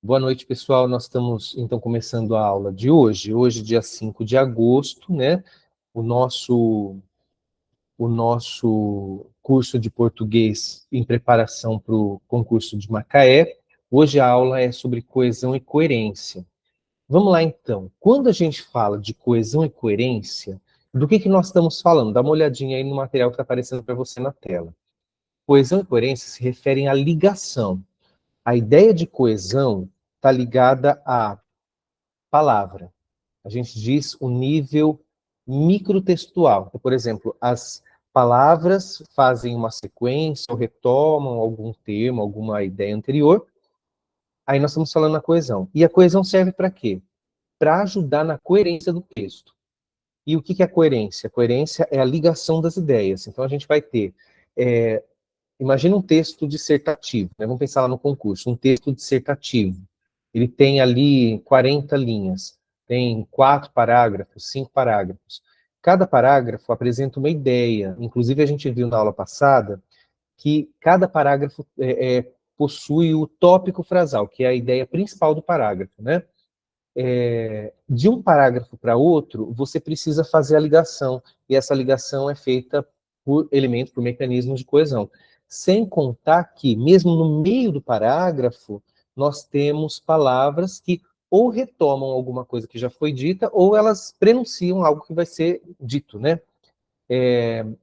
Boa noite, pessoal. Nós estamos, então, começando a aula de hoje. Hoje, dia 5 de agosto, né? O nosso curso de português em preparação para o concurso de Macaé. Hoje a aula é sobre coesão e coerência. Vamos lá, então. Quando a gente fala de coesão e coerência, do que nós estamos falando? Dá uma olhadinha aí no material que está aparecendo para você na tela. Coesão e coerência se referem à ligação. A ideia de coesão está ligada à palavra. A gente diz o nível microtextual. Então, por exemplo, as palavras fazem uma sequência ou retomam algum termo, alguma ideia anterior. Aí nós estamos falando na coesão. E a coesão serve para quê? Para ajudar na coerência do texto. E o que é a coerência? A coerência é a ligação das ideias. Então a gente vai ter imagina um texto dissertativo, né? Vamos pensar lá no concurso, um texto dissertativo. Ele tem ali 40 linhas, tem 4 parágrafos, 5 parágrafos. Cada parágrafo apresenta uma ideia. Inclusive, a gente viu na aula passada que cada parágrafo possui o tópico frasal, que é a ideia principal do parágrafo, né? De um parágrafo para outro, você precisa fazer a ligação, e essa ligação é feita por elementos, por mecanismos de coesão. Sem contar que, mesmo no meio do parágrafo, nós temos palavras que ou retomam alguma coisa que já foi dita, ou elas prenunciam algo que vai ser dito, né?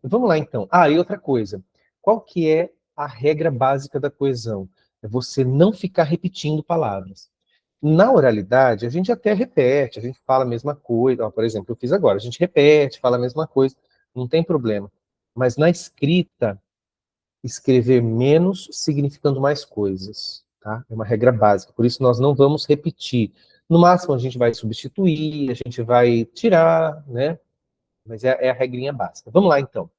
Vamos lá, então. E outra coisa. Qual que é a regra básica da coesão? É você não ficar repetindo palavras. Na oralidade, a gente até repete, a gente fala a mesma coisa. Por exemplo, eu fiz agora, a gente repete, fala a mesma coisa, não tem problema. Mas na escrita, escrever menos significando mais coisas, tá? É uma regra básica, por isso nós não vamos repetir. No máximo, a gente vai substituir, a gente vai tirar, né? Mas é a regrinha básica. Vamos lá, então.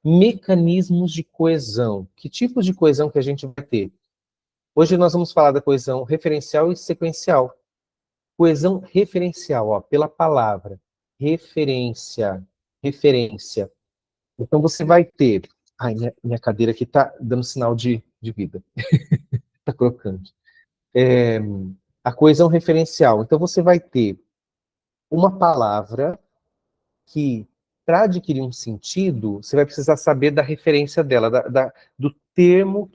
Mecanismos de coesão. Que tipos de coesão que a gente vai ter? Hoje nós vamos falar da coesão referencial e sequencial. Coesão referencial, ó, pela palavra. Referência. Referência. Então você vai ter. Ai, minha cadeira aqui está dando sinal de vida. Está crocante. A coesão referencial. Então você vai ter uma palavra que, para adquirir um sentido, você vai precisar saber da referência dela, do termo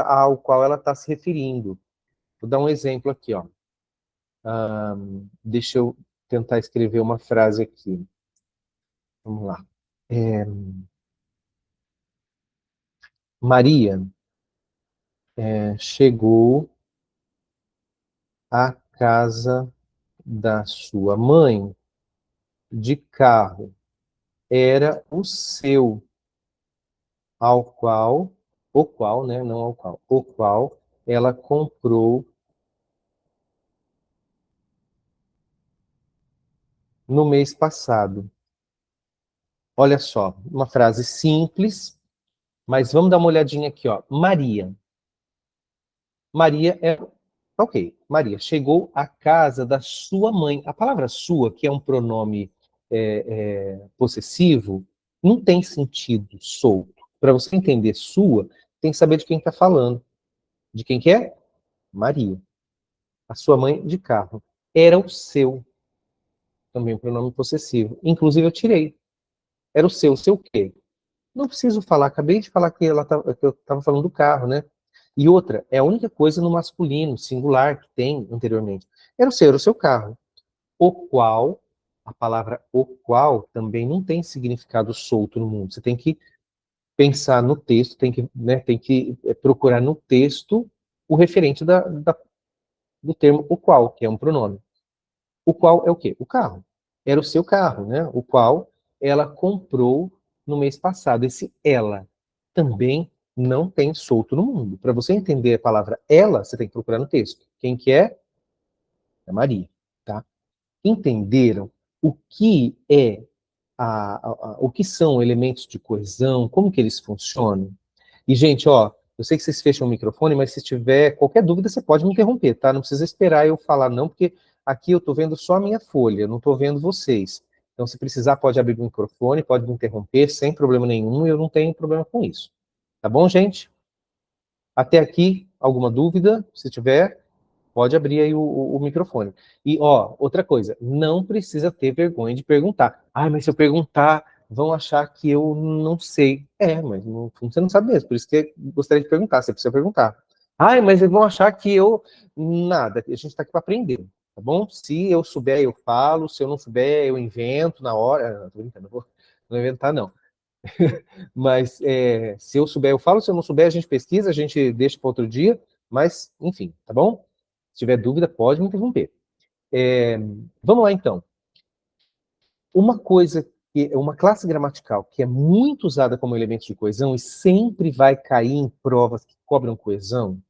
ao qual ela está se referindo. Vou dar um exemplo aqui, ó. Deixa eu tentar escrever uma frase aqui. Vamos lá. Maria chegou à casa da sua mãe de carro. Era o seu, o qual, né, não ao qual, o qual ela comprou no mês passado. Olha só, uma frase simples, mas vamos dar uma olhadinha aqui, ó. Maria. Maria é. Ok, Maria chegou à casa da sua mãe. A palavra sua, que é um pronome possessivo, não tem sentido solto. Para você entender sua, tem que saber de quem está falando. De quem que é? Maria. A sua mãe de carro. Era o seu. Também um pronome possessivo. Inclusive eu tirei. Era o seu. O seu o quê? Não preciso falar. Acabei de falar que que eu estava falando do carro, né? E outra, é a única coisa no masculino, singular, que tem anteriormente. Era o seu carro. O qual, a palavra o qual também não tem significado solto no mundo. Você tem que pensar no texto, tem que procurar no texto o referente do termo o qual, que é um pronome. O qual é o quê? O carro. Era o seu carro, né? O qual ela comprou no mês passado. Esse ela também não tem solto no mundo. Para você entender a palavra ela, você tem que procurar no texto. Quem que é? É Maria, tá? Entenderam o que é o que são elementos de coesão, como que eles funcionam? E, gente, ó, eu sei que vocês fecham o microfone, mas se tiver qualquer dúvida, você pode me interromper, tá? Não precisa esperar eu falar, não, porque aqui eu estou vendo só a minha folha, não estou vendo vocês. Então, se precisar, pode abrir o microfone, pode me interromper, sem problema nenhum, eu não tenho problema com isso. Tá bom, gente? Até aqui, alguma dúvida? Se tiver. Pode abrir aí o microfone. E, ó, outra coisa, não precisa ter vergonha de perguntar. Ah, mas se eu perguntar, vão achar que eu não sei. É, mas você não sabe mesmo, por isso que eu gostaria de perguntar, você precisa perguntar. Ah, mas eles vão achar que eu... Nada, a gente está aqui para aprender, tá bom? Se eu souber, eu falo, se eu não souber, eu invento na hora. Não, tô brincando, não vou inventar, não. Mas se eu souber, eu falo, se eu não souber, a gente pesquisa, a gente deixa para outro dia, mas, enfim, tá bom? Se tiver dúvida, pode me interromper. Vamos lá, então. Uma coisa, uma classe gramatical que é muito usada como elemento de coesão e sempre vai cair em provas que cobram coesão,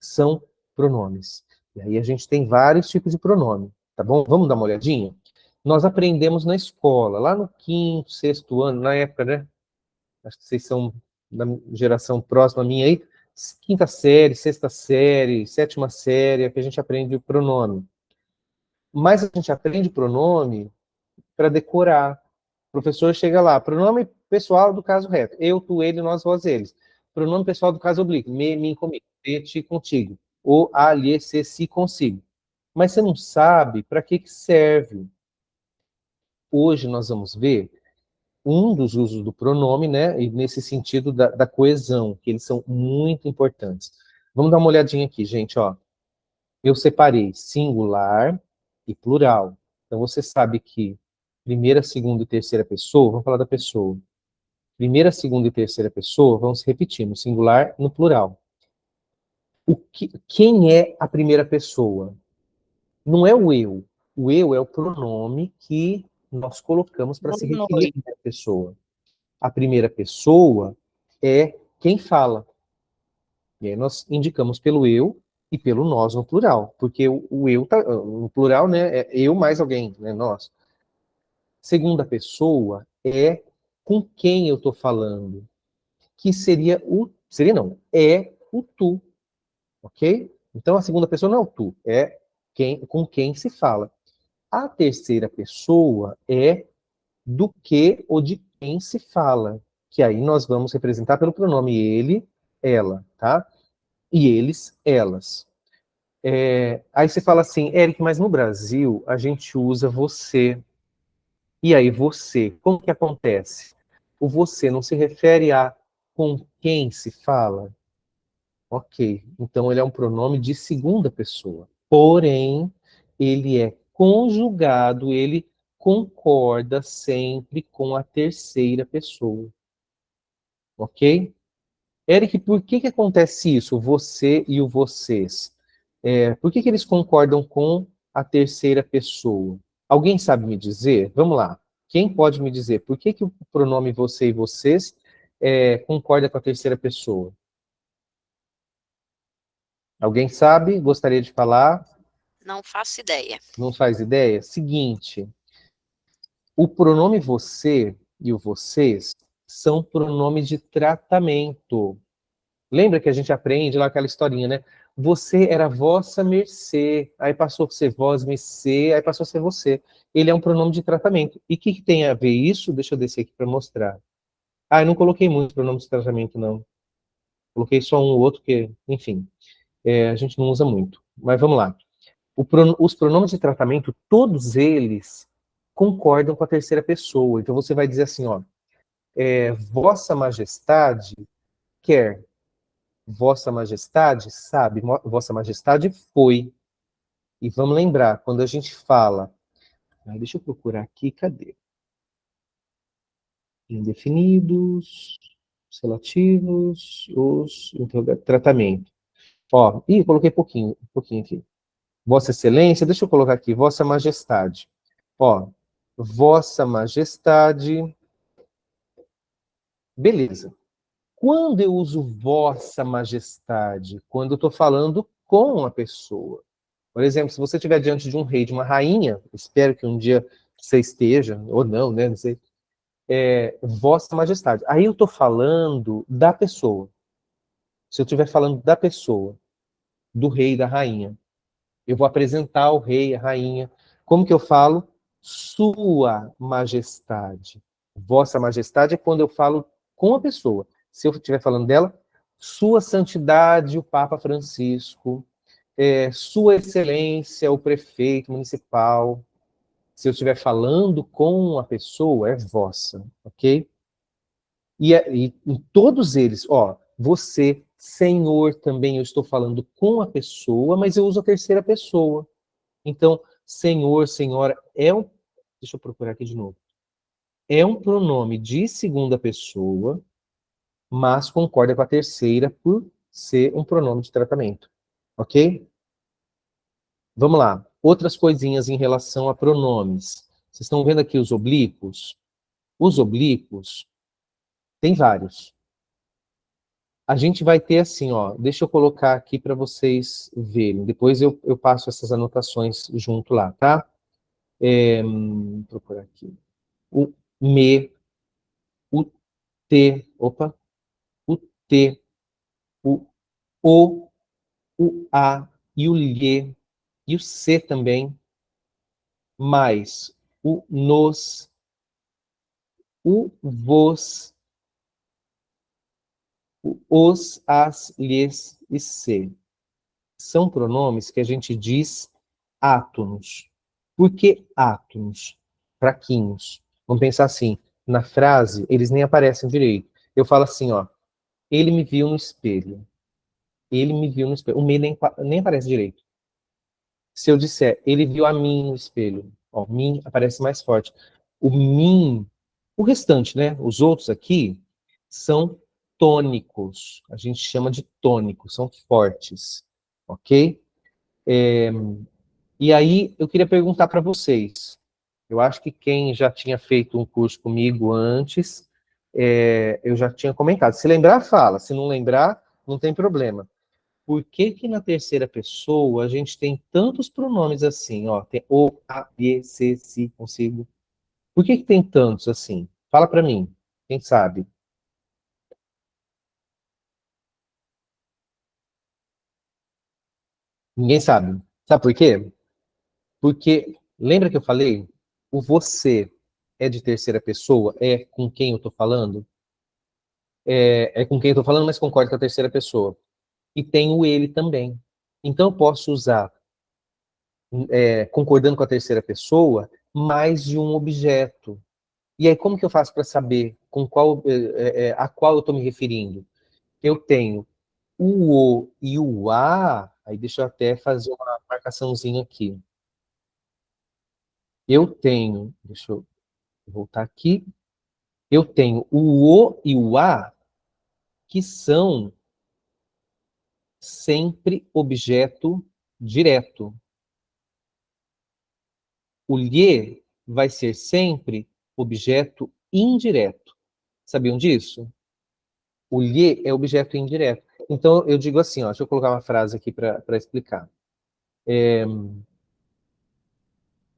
são pronomes. E aí a gente tem vários tipos de pronome, tá bom? Vamos dar uma olhadinha? Nós aprendemos na escola, lá no quinto, sexto ano, na época, né? Acho que vocês são da geração próxima a minha aí, quinta série, sexta série, sétima série, é que a gente aprende o pronome. Mas a gente aprende pronome para decorar. O professor chega lá, pronome pessoal do caso reto, eu, tu, ele, nós, vós, eles. Pronome pessoal do caso oblíquo, me, mim, comigo, te, ti, contigo. Ou a, lhe, se, si, consigo. Mas você não sabe para que serve. Hoje nós vamos ver um dos usos do pronome, né, e nesse sentido da coesão, que eles são muito importantes. Vamos dar uma olhadinha aqui, gente, ó. Eu separei singular e plural. Então você sabe que primeira, segunda e terceira pessoa, vamos falar da pessoa. Primeira, segunda e terceira pessoa vão se repetir no singular e no plural. Quem é a primeira pessoa? Não é o eu. O eu é o pronome que nós colocamos para se Boa referir noite. à pessoa. A primeira pessoa é quem fala. E aí nós indicamos pelo eu e pelo nós no plural, porque o eu tá, no plural, né, é eu mais alguém, né, nós. Segunda pessoa é com quem eu estou falando, que seria não, é o tu, ok? Então a segunda pessoa não é o tu, é com quem se fala. A terceira pessoa é do que ou de quem se fala, que aí nós vamos representar pelo pronome ele, ela, tá? E eles, elas. Aí você fala assim, Eric, mas no Brasil a gente usa você. E aí você, como que acontece? O você não se refere a com quem se fala? Ok, então ele é um pronome de segunda pessoa. Porém, ele é conjugado, ele concorda sempre com a terceira pessoa. Ok? Eric, por que acontece isso, você e o vocês? Por que eles concordam com a terceira pessoa? Alguém sabe me dizer? Vamos lá. Quem pode me dizer por que o pronome você e vocês concorda com a terceira pessoa? Alguém sabe? Gostaria de falar? Não faço ideia. Não faz ideia? Seguinte, o pronome você e o vocês são pronomes de tratamento. Lembra que a gente aprende lá aquela historinha, né? Você era vossa mercê, aí passou a ser vós mercê, aí passou a ser você. Ele é um pronome de tratamento. E o que tem a ver isso? Deixa eu descer aqui para mostrar. Ah, eu não coloquei muito pronome de tratamento, não. Coloquei só um ou outro, que, enfim, a gente não usa muito. Mas vamos lá. Os pronomes de tratamento, todos eles concordam com a terceira pessoa. Então você vai dizer assim, ó, Vossa Majestade quer. Vossa Majestade sabe, Vossa Majestade foi. E vamos lembrar, quando a gente fala, deixa eu procurar aqui, cadê? Indefinidos, relativos, tratamento. Ó, coloquei um pouquinho aqui. Vossa Excelência, deixa eu colocar aqui, Vossa Majestade. Ó, Vossa Majestade, beleza. Quando eu uso Vossa Majestade? Quando eu estou falando com a pessoa. Por exemplo, se você estiver diante de um rei, de uma rainha, espero que um dia você esteja, ou não, né? Não sei. Vossa Majestade. Aí eu estou falando da pessoa. Se eu estiver falando da pessoa, do rei e da rainha, eu vou apresentar o rei, a rainha. Como que eu falo? Sua Majestade. Vossa Majestade é quando eu falo com a pessoa. Se eu estiver falando dela, Sua Santidade, o Papa Francisco. Sua Excelência, o prefeito municipal. Se eu estiver falando com a pessoa, é vossa, ok? E em todos eles, ó, você, senhor, também eu estou falando com a pessoa, mas eu uso a terceira pessoa. Então, senhor, senhora, deixa eu procurar aqui de novo. É um pronome de segunda pessoa, mas concorda com a terceira por ser um pronome de tratamento, ok? Vamos lá. Outras coisinhas em relação a pronomes. Vocês estão vendo aqui os oblíquos? Os oblíquos, tem vários. A gente vai ter assim, ó, deixa eu colocar aqui para vocês verem. Depois eu passo essas anotações junto lá, tá? Vou procurar aqui. O me, o te, opa, o te, o o, o a e o lhe, e o se também, mais o nos, o vos, o os, as, lhes e se. São pronomes que a gente diz átonos. Por que átonos? Fraquinhos. Vamos pensar assim, na frase, eles nem aparecem direito. Eu falo assim, ó, ele me viu no espelho. Ele me viu no espelho. O me nem aparece direito. Se eu disser, ele viu a mim no espelho, ó, mim aparece mais forte. O mim, o restante, né? Os outros aqui são tônicos. A gente chama de tônicos, são fortes, ok? E aí eu queria perguntar para vocês. Eu acho que quem já tinha feito um curso comigo antes, eu já tinha comentado. Se lembrar, fala. Se não lembrar, não tem problema. Por que que na terceira pessoa a gente tem tantos pronomes assim, ó? Tem o, a, e, se, si, consigo. Por que que tem tantos assim? Fala para mim. Quem sabe? Ninguém sabe. Sabe por quê? Porque lembra que eu falei? O você é de terceira pessoa, é com quem eu estou falando? É com quem eu estou falando, mas concordo com a terceira pessoa. E tem o ele também. Então eu posso usar, concordando com a terceira pessoa, mais de um objeto. E aí, como que eu faço para saber a qual eu estou me referindo? Eu tenho o e o a, aí deixa eu até fazer uma marcaçãozinha aqui. Eu tenho, deixa eu voltar aqui, eu tenho o e o a, que são sempre objeto direto. O lhe vai ser sempre objeto indireto. Sabiam disso? O lhe é objeto indireto. Então, eu digo assim, ó, deixa eu colocar uma frase aqui para explicar.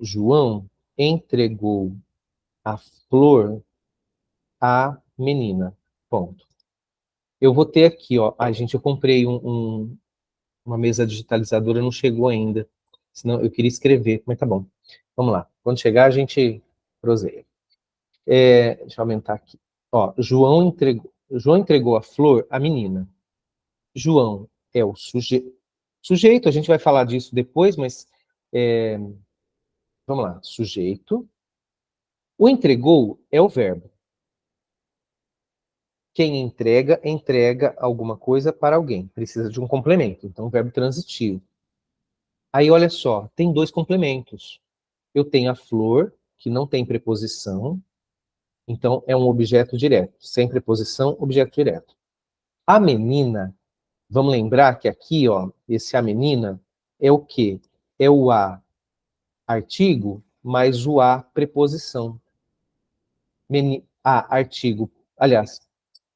João entregou a flor à menina. Ponto. Eu vou ter aqui, ó. Ai, gente, eu comprei uma mesa digitalizadora, não chegou ainda. Senão eu queria escrever, mas tá bom. Vamos lá. Quando chegar, a gente proseia. Deixa eu aumentar aqui. Ó, João entregou a flor à menina. João é o sujeito, a gente vai falar disso depois, mas é, vamos lá. Sujeito. O entregou é o verbo. Quem entrega, entrega alguma coisa para alguém. Precisa de um complemento. Então, verbo transitivo. Aí, olha só, tem dois complementos. Eu tenho a flor, que não tem preposição, então é um objeto direto. Sem preposição, objeto direto. A menina, vamos lembrar que aqui, ó, esse a menina é o quê? É o a artigo mais o a preposição. A artigo, aliás,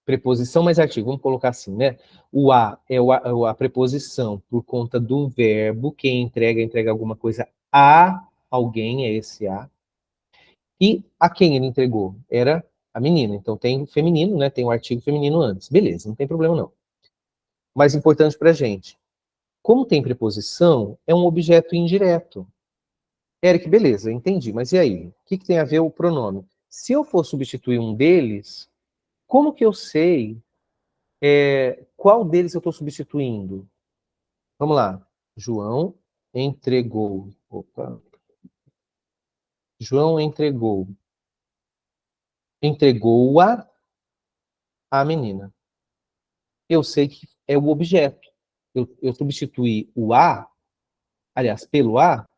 preposição mais artigo, vamos colocar assim, né? O a é a preposição por conta do verbo, quem entrega, entrega alguma coisa a alguém, é esse a. E a quem ele entregou? Era a menina. Então tem feminino, né? Tem o artigo feminino antes. Beleza, não tem problema não. Mais importante para a gente. Como tem preposição, é um objeto indireto. Eric, beleza, entendi. Mas e aí? O que tem a ver o pronome? Se eu for substituir um deles, como que eu sei qual deles eu estou substituindo? Vamos lá. João entregou. Opa. João entregou. Entregou-a à menina. Eu sei que é o objeto. Eu substituí o a, aliás, pelo a,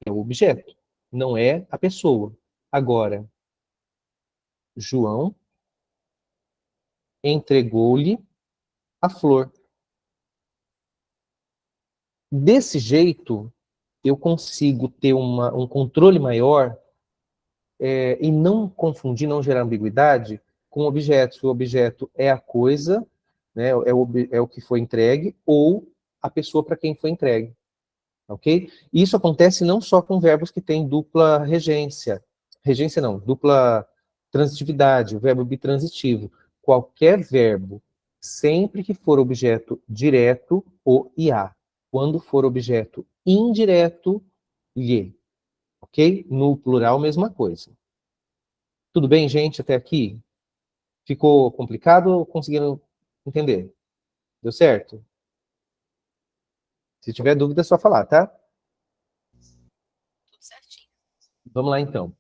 é o objeto, não é a pessoa. Agora, João entregou-lhe a flor. Desse jeito, eu consigo ter um controle maior e não confundir, não gerar ambiguidade com objetos. O objeto é a coisa, né, é o que foi entregue, ou a pessoa para quem foi entregue. Ok? Isso acontece não só com verbos que têm dupla regência. Regência não, dupla transitividade, o verbo bitransitivo. Qualquer verbo, sempre que for objeto direto, o IA. Quando for objeto indireto, lhe. Ok? No plural, mesma coisa. Tudo bem, gente, até aqui? Ficou complicado ou conseguiram entender? Deu certo? Se tiver dúvida, é só falar, tá? Tudo certinho. Vamos lá, então.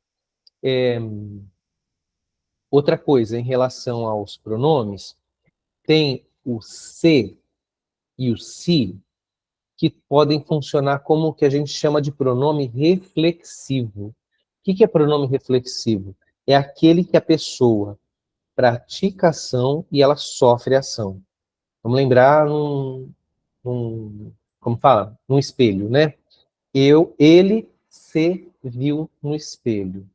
Outra coisa, em relação aos pronomes, tem o se e o si, que podem funcionar como o que a gente chama de pronome reflexivo. O que é pronome reflexivo? É aquele que a pessoa pratica ação e ela sofre ação. Vamos lembrar como fala? Num espelho, né? Ele se viu no espelho.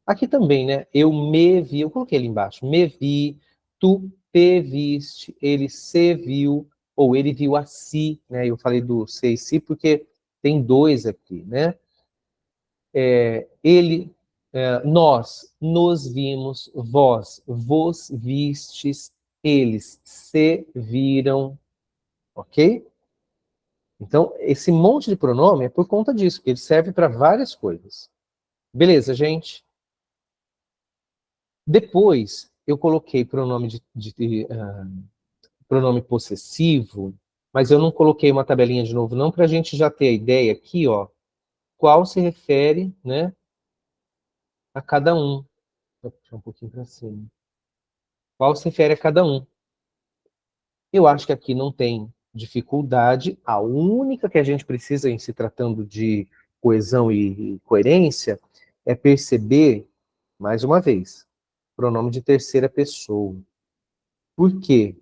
Aqui também, né? Eu me vi, eu coloquei ali embaixo. Me vi, tu te viste, ele se viu, ou ele viu a si, né? Eu falei do se e si porque tem dois aqui, né? Nós nos vimos, vós vos vistes, eles se viram, ok? Então, esse monte de pronome é por conta disso, que ele serve para várias coisas. Beleza, gente? Depois, eu coloquei pronome pronome possessivo, mas eu não coloquei uma tabelinha de novo, não, para a gente já ter a ideia aqui, ó, qual se refere, né, a cada um. Vou puxar um pouquinho para cima. Qual se refere a cada um. Eu acho que aqui não tem dificuldade. A única que a gente precisa, em se tratando de coesão e coerência, é perceber, mais uma vez, pronome de terceira pessoa. Por quê?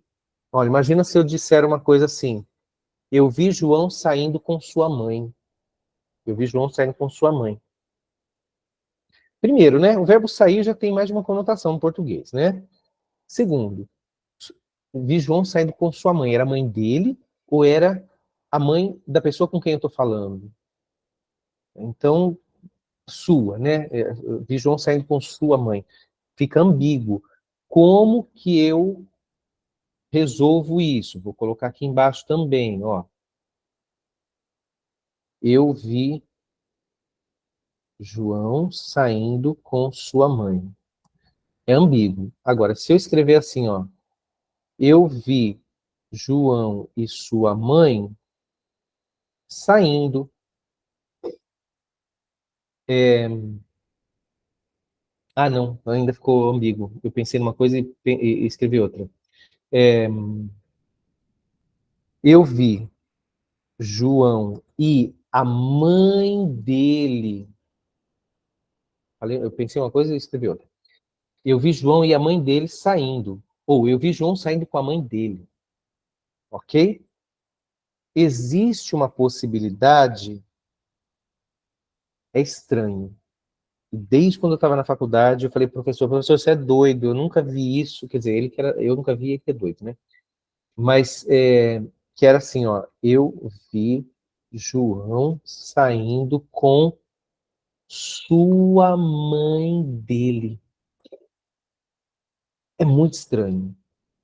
Olha, imagina se eu disser uma coisa assim: eu vi João saindo com sua mãe. Eu vi João saindo com sua mãe. Primeiro, né? O verbo sair já tem mais de uma conotação no português, né? Segundo, vi João saindo com sua mãe. Era a mãe dele ou era a mãe da pessoa com quem eu estou falando? Então, sua, né? Vi João saindo com sua mãe. Fica ambíguo. Como que eu resolvo isso? Vou colocar aqui embaixo também, ó. Eu vi João saindo com sua mãe. É ambíguo. Agora, se eu escrever assim, ó, eu vi João e sua mãe saindo. É... Ah, não, ainda ficou ambíguo. Eu pensei numa coisa e escrevi outra. É... Eu vi João e a mãe dele. Eu pensei uma coisa e escrevi outra. Eu vi João e a mãe dele saindo. Ou eu vi João saindo com a mãe dele. Ok? Existe uma possibilidade, é estranho. Desde quando eu estava na faculdade, eu falei, professor, você é doido, eu nunca vi isso. Quer dizer, ele que era, eu nunca vi ele que é doido, né? Mas que era assim, ó, eu vi João saindo com sua mãe dele. É muito estranho,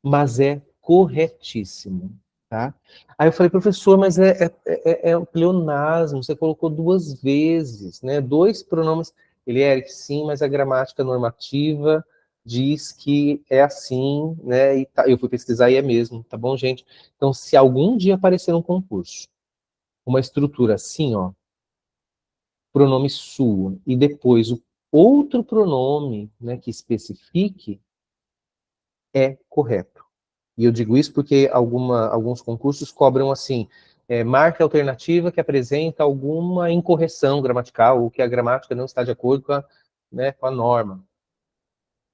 mas é corretíssimo, tá? Aí eu falei, professor, mas é um pleonasmo, você colocou duas vezes, né? Dois pronomes. Ele é Eric, sim, mas a gramática normativa diz que é assim, né? E tá, eu fui pesquisar e é mesmo, tá bom, gente? Então, se algum dia aparecer um concurso uma estrutura assim, ó, pronome sua, e depois o outro pronome, né, que especifique, é correto. E eu digo isso porque alguns concursos cobram assim, marque a alternativa que apresenta alguma incorreção gramatical ou que a gramática não está de acordo com né, com a norma.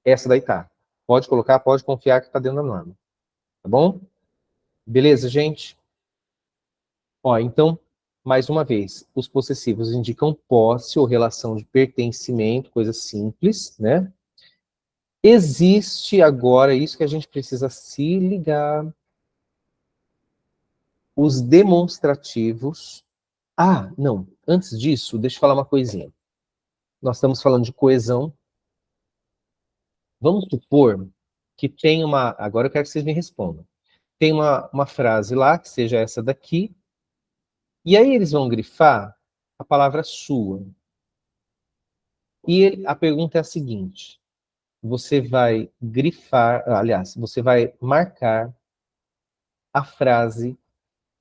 Essa daí tá. Pode colocar, pode confiar que está dentro da norma. Tá bom? Beleza, gente? Ó, então, mais uma vez, os possessivos indicam posse ou relação de pertencimento, coisa simples, né? Existe agora, isso que a gente precisa se ligar, os demonstrativos. Ah, não, antes disso, deixa eu falar uma coisinha. Nós estamos falando de coesão. Vamos supor que tem uma. Agora eu quero que vocês me respondam. Tem uma frase lá, que seja essa daqui, e aí eles vão grifar a palavra sua. E a pergunta é a seguinte: você vai grifar, aliás, você vai marcar a frase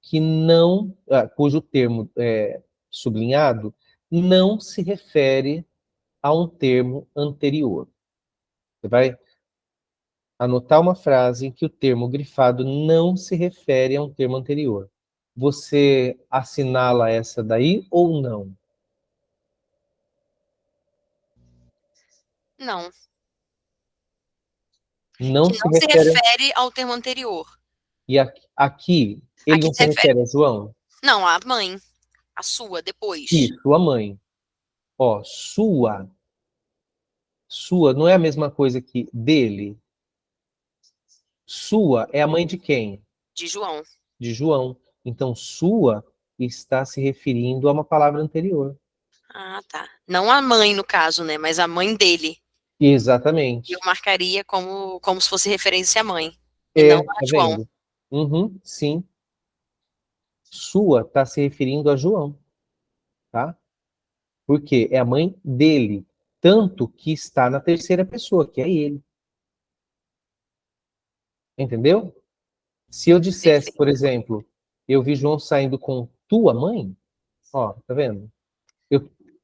que não, cujo termo sublinhado não se refere a um termo anterior. Você vai anotar uma frase em que o termo grifado não se refere a um termo anterior. Você assinala essa daí ou não? Não. Não Que se não se refere. refere ao termo anterior. E aqui, ele Aqui não se se refere. refere a João? Não, a mãe. A sua, depois. Isso, a mãe. Ó, sua. Sua não é a mesma coisa que dele. Sua é a mãe de quem? De João. De João. Então, sua está se referindo a uma palavra anterior. Ah, tá. Não a mãe, no caso, né? Mas a mãe dele. Eu Exatamente. marcaria como se fosse referência à mãe. E não a Tá João. vendo? Uhum, sim. Sua está se referindo a João, tá? Porque é a mãe dele. Tanto que está na terceira pessoa, que é ele. Entendeu? Se eu dissesse, por Perfeito. exemplo, eu vi João saindo com tua mãe, ó, tá vendo?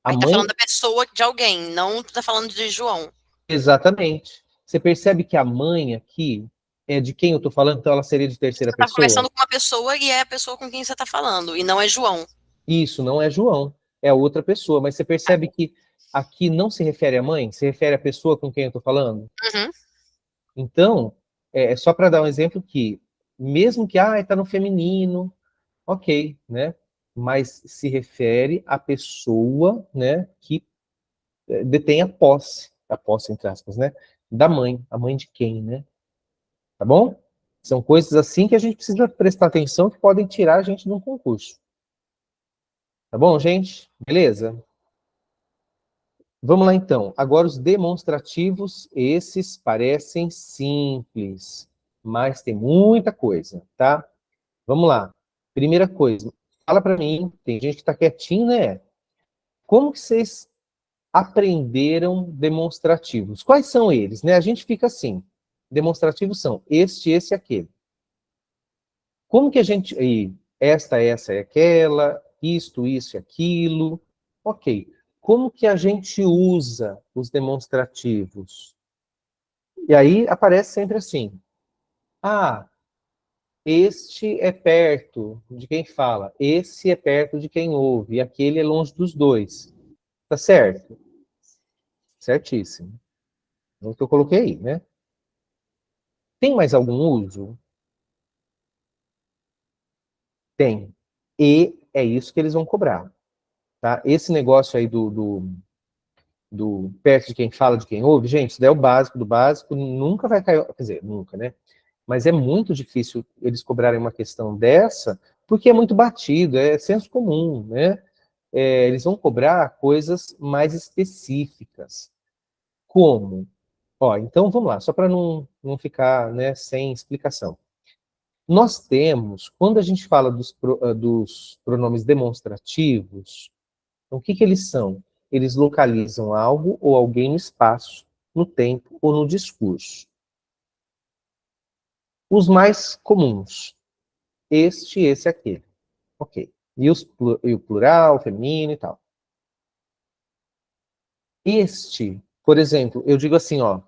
A Aí tá falando mãe, da pessoa de alguém, não tá falando de João. exatamente. Você percebe que a mãe aqui é de quem eu tô falando, então ela seria de terceira Você tá pessoa? conversando com uma pessoa e é a pessoa com quem você tá falando, e não é João. Isso, não é João, é outra pessoa. Mas você percebe que aqui não se refere à mãe, se refere à pessoa com quem eu tô falando? Uhum. Então, é só para dar um exemplo que, mesmo que, está no feminino, ok, né? Mas se refere à pessoa, né, que detém a posse, entre aspas, né, da mãe. A mãe de quem, né? Tá bom? São coisas assim que a gente precisa prestar atenção que podem tirar a gente de um concurso. Tá bom, gente? Beleza? Vamos lá então. Agora os demonstrativos, esses parecem simples, mas tem muita coisa, tá? Vamos lá. Primeira coisa, fala para mim, tem gente que está quietinho, né? Como que vocês aprenderam demonstrativos? Quais são eles, né? A gente fica assim, demonstrativos são este, esse e aquele. Como que a gente... essa e aquela, isto, isso e aquilo. Ok. Como que a gente usa os demonstrativos? E aí aparece sempre assim. Ah, este é perto de quem fala, esse é perto de quem ouve, e aquele é longe dos dois. Tá certo? Certíssimo. É o que eu coloquei aí, né? Tem mais algum uso? Tem. E é isso que eles vão cobrar. Tá? Esse negócio aí do perto de quem fala, de quem ouve, gente, isso daí é o básico do básico, nunca vai cair, quer dizer, nunca, né? Mas é muito difícil eles cobrarem uma questão dessa, porque é muito batido, é senso comum, né? Eles vão cobrar coisas mais específicas. Como? Ó, então vamos lá, só para não ficar, né, sem explicação. Nós temos, quando a gente fala dos pronomes demonstrativos, então, o que que eles são? Eles localizam algo ou alguém no espaço, no tempo ou no discurso. Os mais comuns, este, esse, aquele. Ok. E o plural, feminino e tal. Este, por exemplo, eu digo assim, ó,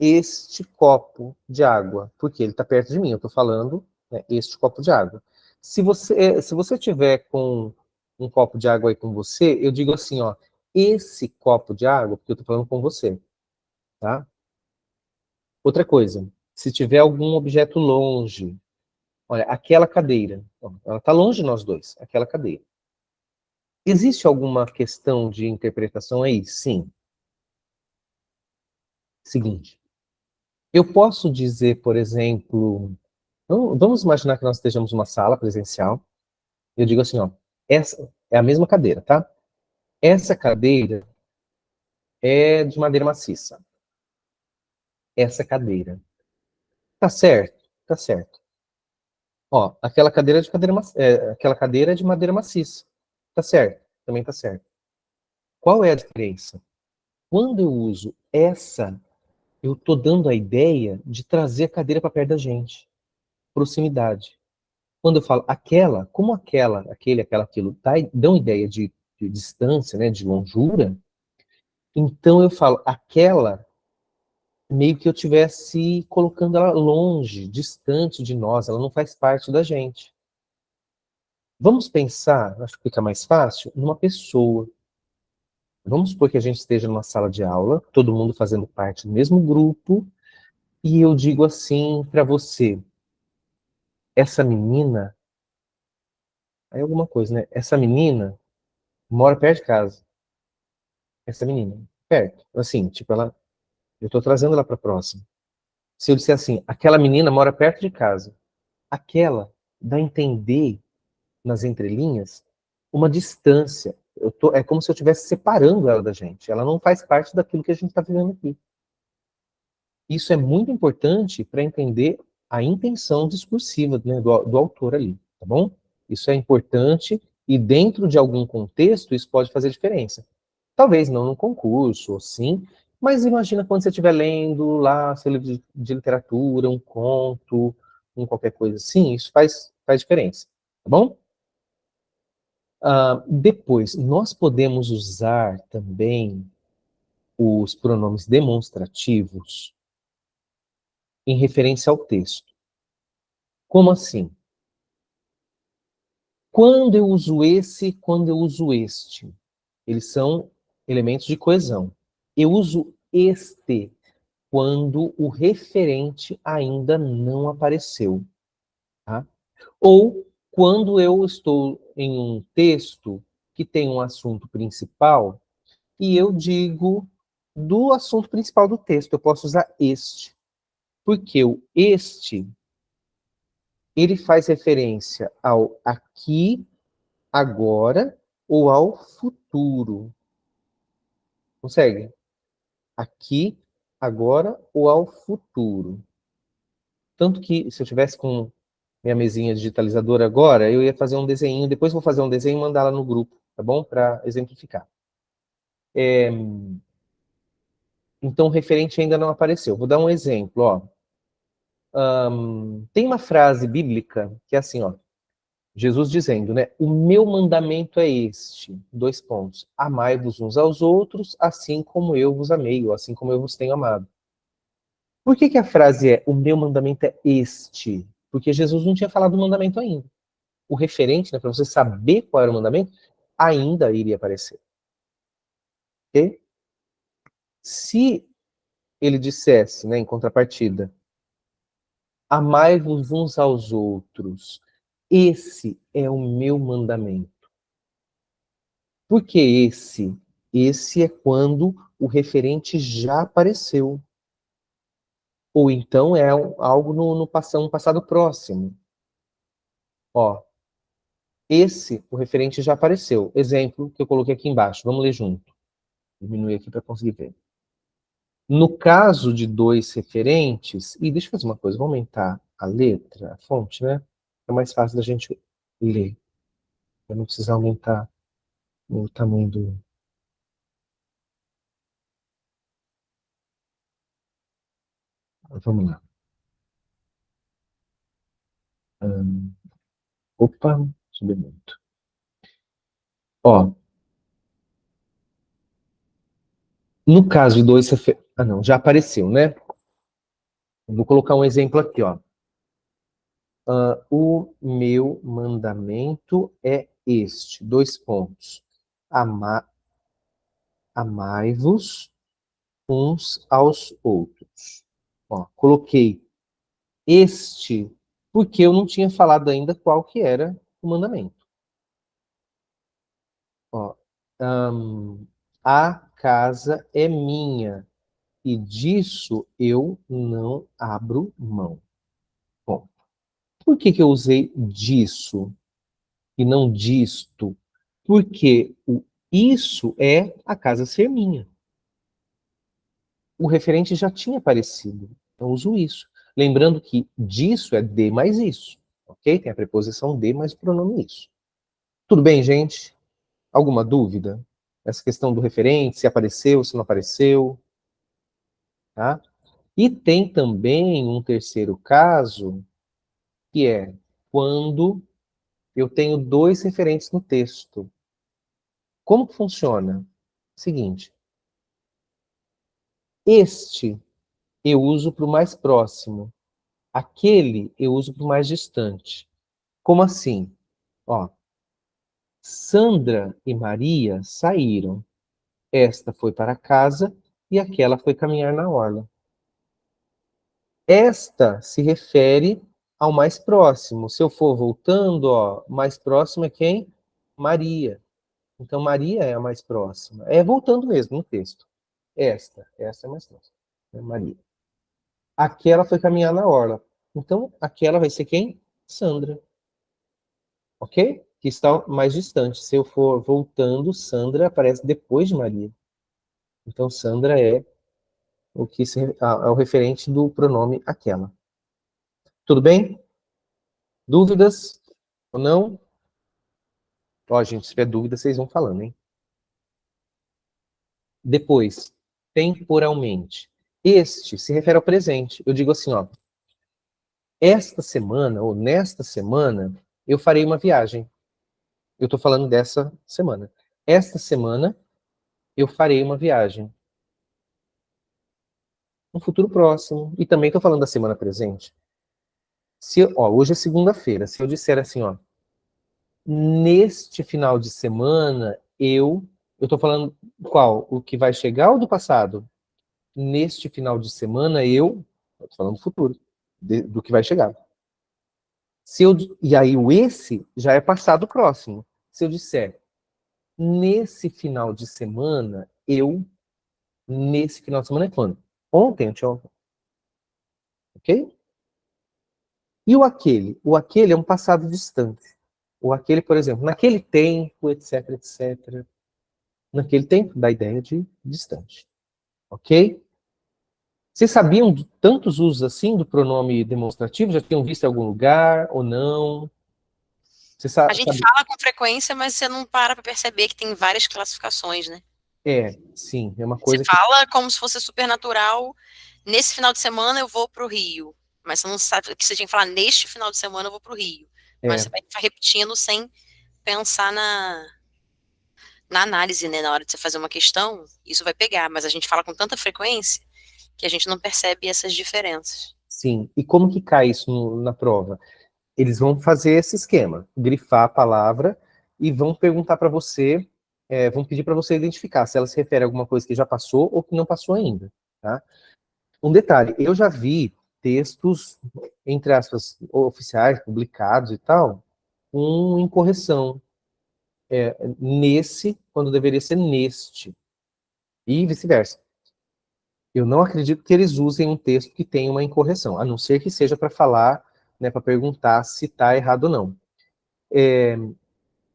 este copo de água, porque ele está perto de mim, eu estou falando, né, este copo de água. Se você tiver com um copo de água aí com você, eu digo assim, ó, esse copo de água, porque eu estou falando com você, tá? Outra coisa, se tiver algum objeto longe, olha, aquela cadeira, ó, ela está longe de nós dois, aquela cadeira. Existe alguma questão de interpretação aí? Sim. Seguinte, eu posso dizer, por exemplo, vamos imaginar que nós estejamos numa sala presencial. Eu digo assim, ó, essa é a mesma cadeira, tá? Essa cadeira é de madeira maciça. Essa cadeira. Tá certo? Tá certo. Ó, aquela cadeira é de madeira maciça. Tá certo? Também tá certo. Qual é a diferença? Quando eu uso essa, eu tô dando a ideia de trazer a cadeira para perto da gente. Proximidade. Quando eu falo aquela, como aquela, aquele, aquela, aquilo, dão ideia de distância, né, de longura, então eu falo aquela, meio que eu tivesse colocando ela longe, distante de nós, ela não faz parte da gente. Vamos pensar, acho que fica mais fácil, numa pessoa. Vamos supor que a gente esteja numa sala de aula, todo mundo fazendo parte do mesmo grupo, e eu digo assim para você, essa menina, aí alguma coisa, né? Essa menina mora perto de casa. Essa menina, perto. Assim, tipo, eu tô trazendo ela para próxima. Se eu disser assim, aquela menina mora perto de casa. Aquela dá a entender, nas entrelinhas, uma distância. É como se eu estivesse separando ela da gente. Ela não faz parte daquilo que a gente está vivendo aqui. Isso é muito importante para entender a intenção discursiva, né, do autor ali, tá bom? Isso é importante e dentro de algum contexto isso pode fazer diferença. Talvez não no concurso, ou sim, mas imagina quando você estiver lendo lá seu livro de literatura, um conto, qualquer coisa assim, isso faz diferença, tá bom? Depois, nós podemos usar também os pronomes demonstrativos em referência ao texto. Como assim? Quando eu uso esse, quando eu uso este, eles são elementos de coesão. Eu uso este quando o referente ainda não apareceu, tá? Ou quando eu estou em um texto que tem um assunto principal e eu digo do assunto principal do texto, eu posso usar este, porque o este ele faz referência ao aqui, agora ou ao futuro. Consegue? Aqui, agora ou ao futuro. Tanto que se eu tivesse com minha mesinha digitalizadora agora, eu ia fazer um desenho, depois vou fazer um desenho e mandar lá no grupo, tá bom? Para exemplificar. Então, o referente ainda não apareceu. Vou dar um exemplo, ó. Tem uma frase bíblica que é assim, ó. Jesus dizendo, né? O meu mandamento é este, dois pontos. Amai-vos uns aos outros, assim como eu vos amei, ou assim como eu vos tenho amado. Por que que a frase é o meu mandamento é este? Porque Jesus não tinha falado do mandamento ainda. O referente, né, para você saber qual era o mandamento, ainda iria aparecer. Ok? Se ele dissesse, né, em contrapartida, amai-vos uns aos outros, esse é o meu mandamento. Por que esse? Esse é quando o referente já apareceu. Ou então é algo no passado próximo. Ó, esse, o referente já apareceu. Exemplo que eu coloquei aqui embaixo. Vamos ler junto. Diminuir aqui para conseguir ver. No caso de dois referentes, e deixa eu fazer uma coisa, vou aumentar a letra, a fonte, né? É mais fácil da gente ler. Eu não preciso aumentar o tamanho do. Vamos lá. Opa, subiu muito. Ó, no caso de dois... Ah, não, já apareceu, né? Vou colocar um exemplo aqui, ó. O meu mandamento é este, dois pontos. Amai-vos uns aos outros. Ó, coloquei este, porque eu não tinha falado ainda qual que era o mandamento. Ó, a casa é minha, e disso eu não abro mão. Bom, por que que eu usei disso e não disto? Porque o isso é a casa ser minha. O referente já tinha aparecido, então uso isso. Lembrando que disso é de mais isso, ok? Tem a preposição de mais o pronome isso. Tudo bem, gente? Alguma dúvida? Essa questão do referente, se apareceu, se não apareceu, tá? E tem também um terceiro caso, que é quando eu tenho dois referentes no texto. Como que funciona? Seguinte, este eu uso para o mais próximo, aquele eu uso para o mais distante. Como assim? Ó, Sandra e Maria saíram. Esta foi para casa e aquela foi caminhar na orla. Esta se refere ao mais próximo. Se eu for voltando, ó, mais próximo é quem? Maria. Então, Maria é a mais próxima. É voltando mesmo no texto. Esta é mais próxima. É Maria. Aquela foi caminhar na orla. Então, aquela vai ser quem? Sandra. Ok? Que está mais distante. Se eu for voltando, Sandra aparece depois de Maria. Então, Sandra é é o referente do pronome aquela. Tudo bem? Dúvidas ou não? Ó, gente, se tiver dúvida, vocês vão falando, hein? Depois, temporalmente. Este se refere ao presente. Eu digo assim, ó. Esta semana, ou nesta semana, eu farei uma viagem. Eu estou falando dessa semana. Esta semana, eu farei uma viagem. No futuro próximo. E também estou falando da semana presente. Hoje é segunda-feira. Se eu disser assim, ó. Neste final de semana, eu estou falando qual? O que vai chegar ou do passado? Neste final de semana, eu estou falando do futuro, do que vai chegar. E aí o esse já é passado próximo. Se eu disser, nesse final de semana, nesse final de semana é quando? Ontem, anteontem. Ok? E o aquele? O aquele é um passado distante. O aquele, por exemplo, naquele tempo, etc, etc. Naquele tempo, dá ideia de distante. Ok? Vocês sabiam de tantos usos assim do pronome demonstrativo? Já tinham visto em algum lugar ou não? Você A gente sabe? fala com frequência, mas você não para perceber que tem várias classificações, né? Sim, é uma Você coisa que fala como se fosse supernatural. Nesse final de semana eu vou para o Rio. Mas você não sabe que você tinha que falar neste final de semana eu vou para o Rio. Mas é, você vai repetindo sem pensar na análise, né? Na hora de você fazer uma questão, isso vai pegar. Mas a gente fala com tanta frequência que a gente não percebe essas diferenças. sim. E como que cai isso na prova? Eles vão fazer esse esquema, grifar a palavra e vão perguntar para você, vão pedir para você identificar se ela se refere a alguma coisa que já passou ou que não passou ainda, tá? Um detalhe, eu já vi textos, entre aspas, oficiais, publicados e tal, com incorreção. Nesse, quando deveria ser neste. E vice-versa. Eu não acredito que eles usem um texto que tenha uma incorreção, a não ser que seja para falar, né, para perguntar se está errado ou não.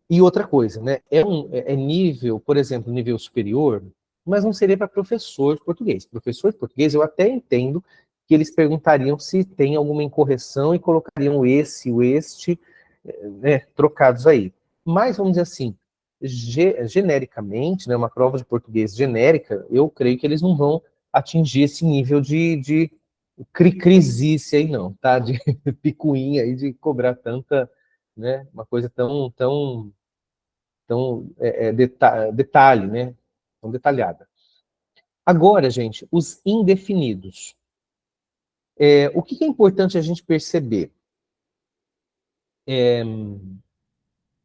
E outra coisa, né, é nível, por exemplo, nível superior, mas não seria para professor de português. Professor de português, eu até entendo que eles perguntariam se tem alguma incorreção e colocariam esse, o este, né, trocados aí. Mas, vamos dizer assim, genericamente, né, uma prova de português genérica, eu creio que eles não vão atingir esse nível de cricrizice aí não, tá? De picuinha aí, de cobrar tanta, né, uma coisa tão tão detalhe, né? Tão detalhada. Agora, gente, os indefinidos. O que é importante a gente perceber?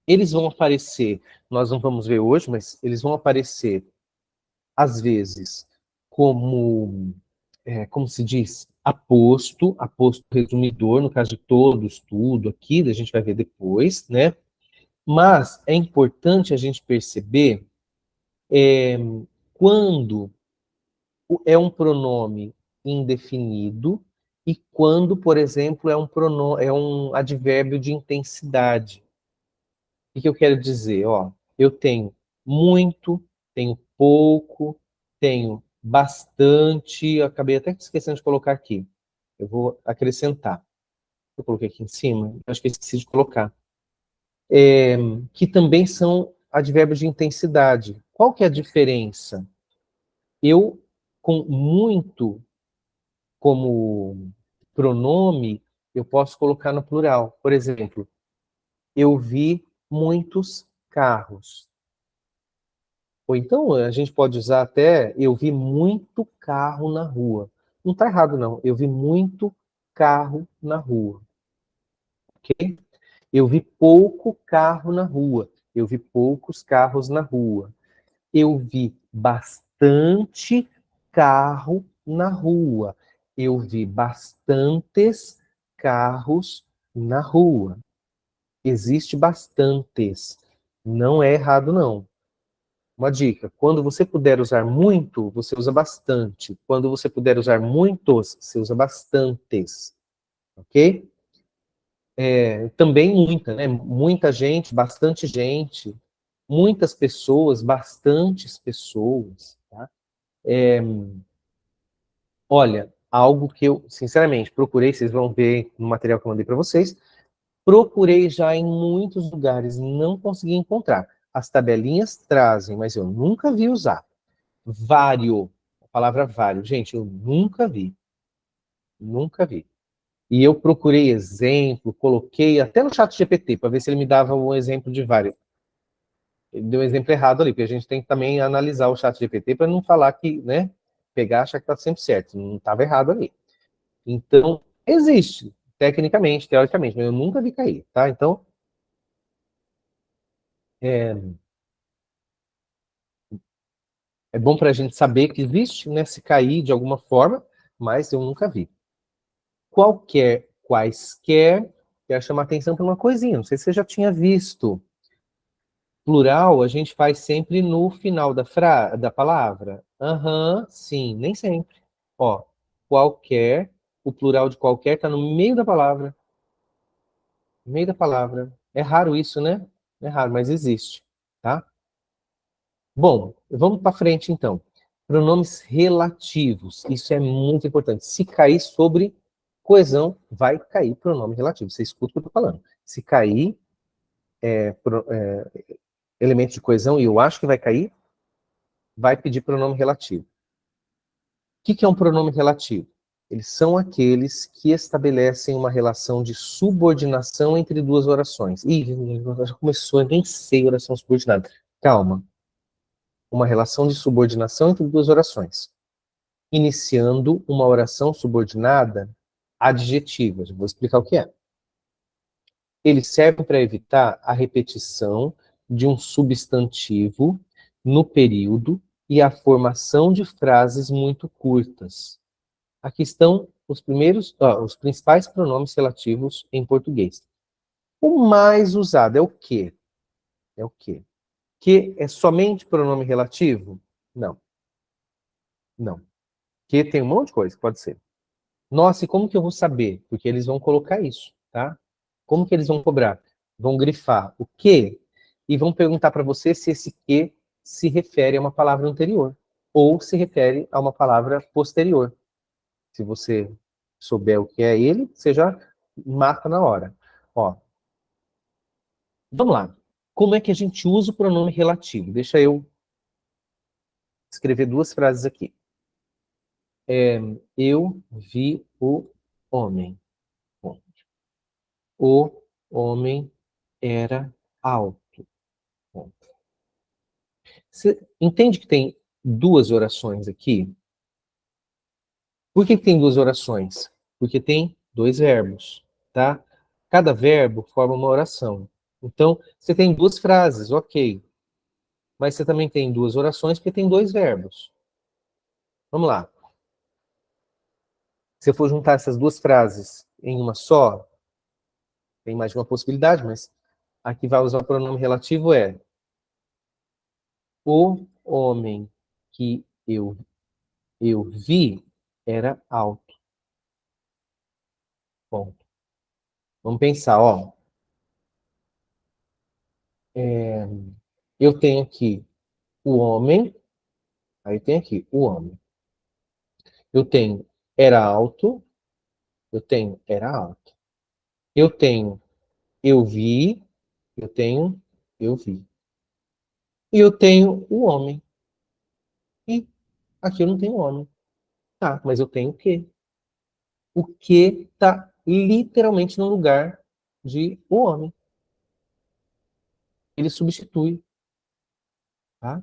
Eles vão aparecer, nós não vamos ver hoje, mas eles vão aparecer, às vezes, como se diz, aposto resumidor, no caso de todos, tudo aqui, a gente vai ver depois, né? Mas é importante a gente perceber quando é um pronome indefinido e quando, por exemplo, é um advérbio de intensidade. O que eu quero dizer? Ó, eu tenho muito, tenho pouco, tenho bastante. Eu acabei até esquecendo de colocar aqui. Eu vou acrescentar. Eu coloquei aqui em cima, acho que eu esqueci de colocar. Que também são advérbios de intensidade. Qual que é a diferença? Eu, com muito como pronome, eu posso colocar no plural. Por exemplo, eu vi muitos carros. Ou então a gente pode usar até eu vi muito carro na rua. Não está errado, não. Eu vi muito carro na rua. Ok? Eu vi pouco carro na rua. Eu vi poucos carros na rua. Eu vi bastante carro na rua. Eu vi bastantes carros na rua. Existe bastantes. Não é errado, não. Uma dica: quando você puder usar muito, você usa bastante. Quando você puder usar muitos, você usa bastantes. Ok? Também muita, né? Muita gente, bastante gente, muitas pessoas, bastantes pessoas. Tá? Olha, algo que eu, sinceramente, procurei, vocês vão ver no material que eu mandei para vocês, procurei já em muitos lugares, não consegui encontrar. As tabelinhas trazem, mas eu nunca vi usar. Vário, a palavra vário. Gente, eu nunca vi. Nunca vi. E eu procurei exemplo, coloquei até no chat GPT para ver se ele me dava um exemplo de vário. Ele deu um exemplo errado ali, porque a gente tem que também analisar o chat GPT para não falar que, né, pegar e achar que está sempre certo. Não estava errado ali. Então, existe, tecnicamente, teoricamente, mas eu nunca vi cair, tá? Então, é, é bom para a gente saber que existe, né, se cair de alguma forma, mas eu nunca vi. Quaisquer, quero chamar atenção para uma coisinha, não sei se você já tinha visto. Plural, a gente faz sempre no final da palavra. Aham, sim, nem sempre. Ó, qualquer, o plural de qualquer está no meio da palavra. No meio da palavra. É raro isso, né? É raro, mas existe, tá? Bom, vamos para frente então. Pronomes relativos. Isso é muito importante. Se cair sobre coesão, vai cair pronome relativo. Você escuta o que eu estou falando. Se cair elemento de coesão, e eu acho que vai cair, vai pedir pronome relativo. O que é um pronome relativo? Eles são aqueles que estabelecem uma relação de subordinação entre duas orações. Ih, já começou, eu nem sei oração subordinada. Calma. Uma relação de subordinação entre duas orações, iniciando uma oração subordinada adjetiva. Já vou explicar o que é. Eles servem para evitar a repetição de um substantivo no período e a formação de frases muito curtas. Aqui estão os principais pronomes relativos em português. O mais usado é o que? É o que? Que é somente pronome relativo? Não, não. Que tem um monte de coisa que pode ser. Nossa, e como que eu vou saber? Porque eles vão colocar isso, tá? Como que eles vão cobrar? Vão grifar o que e vão perguntar para você se esse que se refere a uma palavra anterior ou se refere a uma palavra posterior. Se você souber o que é ele, você já mata na hora. Ó, vamos lá. Como é que a gente usa o pronome relativo? Deixa eu escrever duas frases aqui. Eu vi o homem. Bom, o homem era alto. Bom, Você entende que tem duas orações aqui? Por que tem duas orações? Porque tem dois verbos, tá? Cada verbo forma uma oração. Então, você tem duas frases, ok. Mas você também tem duas orações porque tem dois verbos. Vamos lá. Se eu for juntar essas duas frases em uma só, tem mais de uma possibilidade, mas aqui vai usar o pronome relativo é o homem que eu vi era alto. Bom, vamos pensar, ó. Eu tenho aqui o homem, aí tem aqui o homem. Eu tenho era alto, eu tenho era alto. Eu tenho eu vi, eu tenho eu vi. E eu tenho o homem. E aqui eu não tenho homem. Tá, mas eu tenho o quê? O que está literalmente no lugar de o homem. Ele substitui, tá?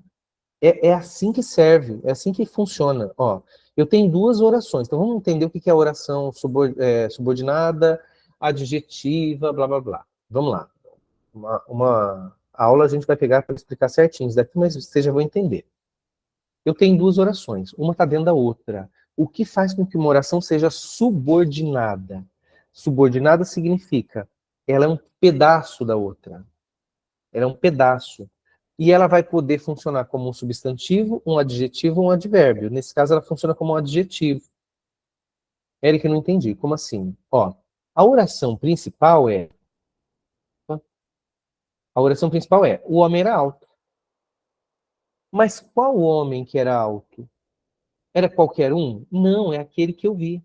É assim que serve, é assim que funciona. Ó, eu tenho duas orações, então vamos entender o que é oração subordinada, adjetiva, blá blá blá. Vamos lá. Uma aula a gente vai pegar para explicar certinho isso daqui, mas vocês já vão entender. Eu tenho duas orações, uma está dentro da outra. O que faz com que uma oração seja subordinada? Subordinada significa ela é um pedaço da outra. Ela é um pedaço. E ela vai poder funcionar como um substantivo, um adjetivo ou um advérbio. Nesse caso, ela funciona como um adjetivo. Eric, eu não entendi. Como assim? Ó, a oração principal é. A oração principal é: o homem era alto. Mas qual homem que era alto? Era qualquer um? Não, é aquele que eu vi.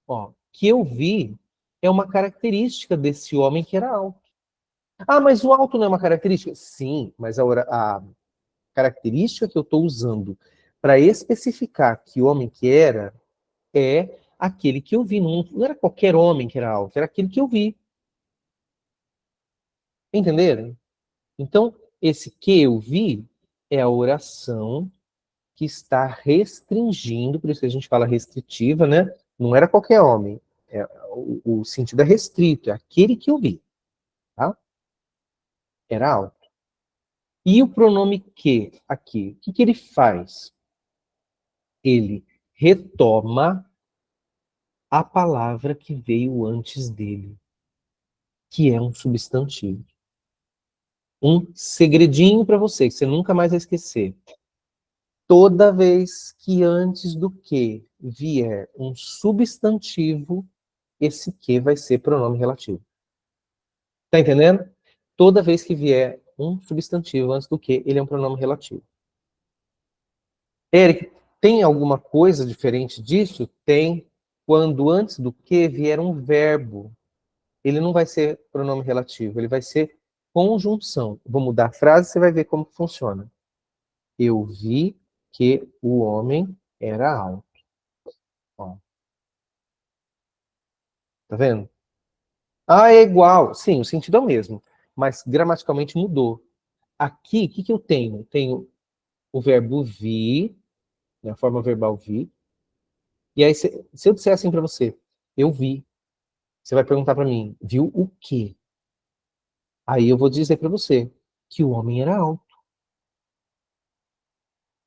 Ó, que eu vi é uma característica desse homem que era alto. Ah, mas o alto não é uma característica? Sim, mas a característica que eu estou usando para especificar que homem que era é aquele que eu vi. Não era qualquer homem que era alto, era aquele que eu vi. Entenderam? Então, esse que eu vi é a oração que está restringindo, por isso que a gente fala restritiva, né? Não era qualquer homem. O sentido é restrito, é aquele que eu vi, tá? Era alto. E o pronome que aqui, o que, que ele faz? Ele retoma a palavra que veio antes dele, que é um substantivo. Um segredinho para você, que você nunca mais vai esquecer. Toda vez que antes do que vier um substantivo, esse que vai ser pronome relativo. Tá entendendo? Toda vez que vier um substantivo antes do que, ele é um pronome relativo. Eric, tem alguma coisa diferente disso? Tem. Quando antes do que vier um verbo, ele não vai ser pronome relativo, ele vai ser conjunção. Vou mudar a frase, você vai ver como funciona. Eu vi que o homem era alto. Ó, tá vendo? Ah, é igual. Sim, o sentido é o mesmo, mas gramaticalmente mudou. Aqui, o que, que eu tenho? Tenho o verbo vi, na forma verbal vi, e aí se eu disser assim para você, eu vi, você vai perguntar para mim, viu o quê? Aí eu vou dizer para você que o homem era alto.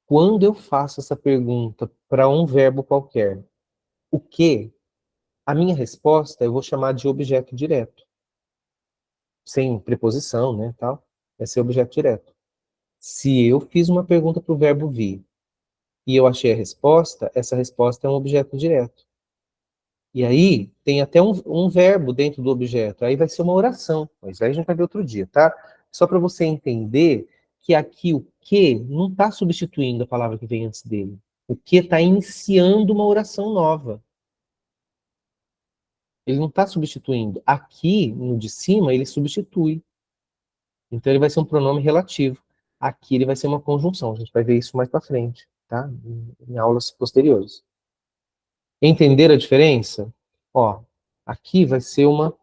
Quando eu faço essa pergunta para um verbo qualquer, o quê? A minha resposta eu vou chamar de objeto direto, sem preposição, né, tal. Vai ser objeto direto. Se eu fiz uma pergunta para o verbo vir e eu achei a resposta, essa resposta é um objeto direto. E aí tem até um verbo dentro do objeto. Aí vai ser uma oração. Mas aí a gente vai ver outro dia, tá? Só para você entender que aqui o que não está substituindo a palavra que vem antes dele. O que está iniciando uma oração nova. Ele não está substituindo. Aqui, no de cima, ele substitui. Então ele vai ser um pronome relativo. Aqui ele vai ser uma conjunção. A gente vai ver isso mais para frente, tá? Em aulas posteriores. Entenderam a diferença? Ó, aqui vai ser uma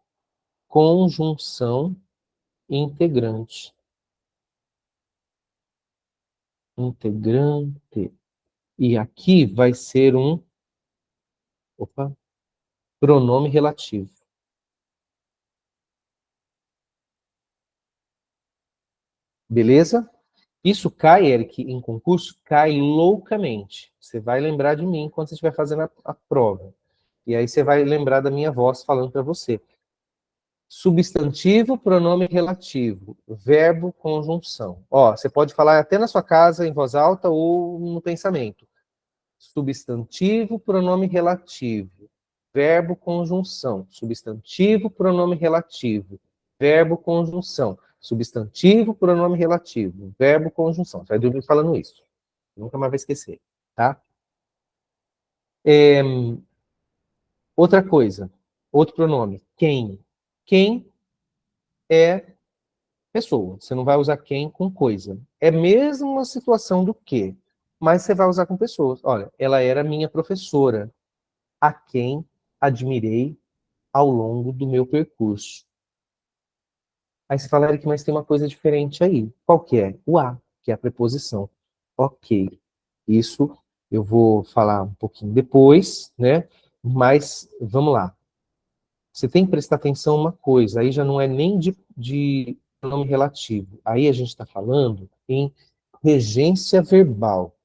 conjunção integrante. integrante. E aqui vai ser um, opa, pronome relativo. Beleza? Isso cai, Eric, em concurso, cai loucamente. Você vai lembrar de mim quando você estiver fazendo a prova. E aí você vai lembrar da minha voz falando para você. Substantivo, pronome relativo, verbo, conjunção. Ó, você pode falar até na sua casa, em voz alta ou no pensamento. Substantivo, pronome relativo, verbo, conjunção. Substantivo, pronome relativo, verbo, conjunção. Substantivo, pronome relativo, verbo, conjunção. Você vai dormir falando isso. Nunca mais vai esquecer, tá? Outra coisa, outro pronome, quem. Quem é pessoa. Você não vai usar quem com coisa. É mesmo uma situação do que, mas você vai usar com pessoas. Olha, ela era minha professora, a quem admirei ao longo do meu percurso. Aí você fala, Eric, mas tem uma coisa diferente aí. Qual que é? O a, que é a preposição. Ok. Isso eu vou falar um pouquinho depois, né? Mas vamos lá. Você tem que prestar atenção em uma coisa, aí já não é nem de nome relativo. Aí a gente está falando em regência verbal.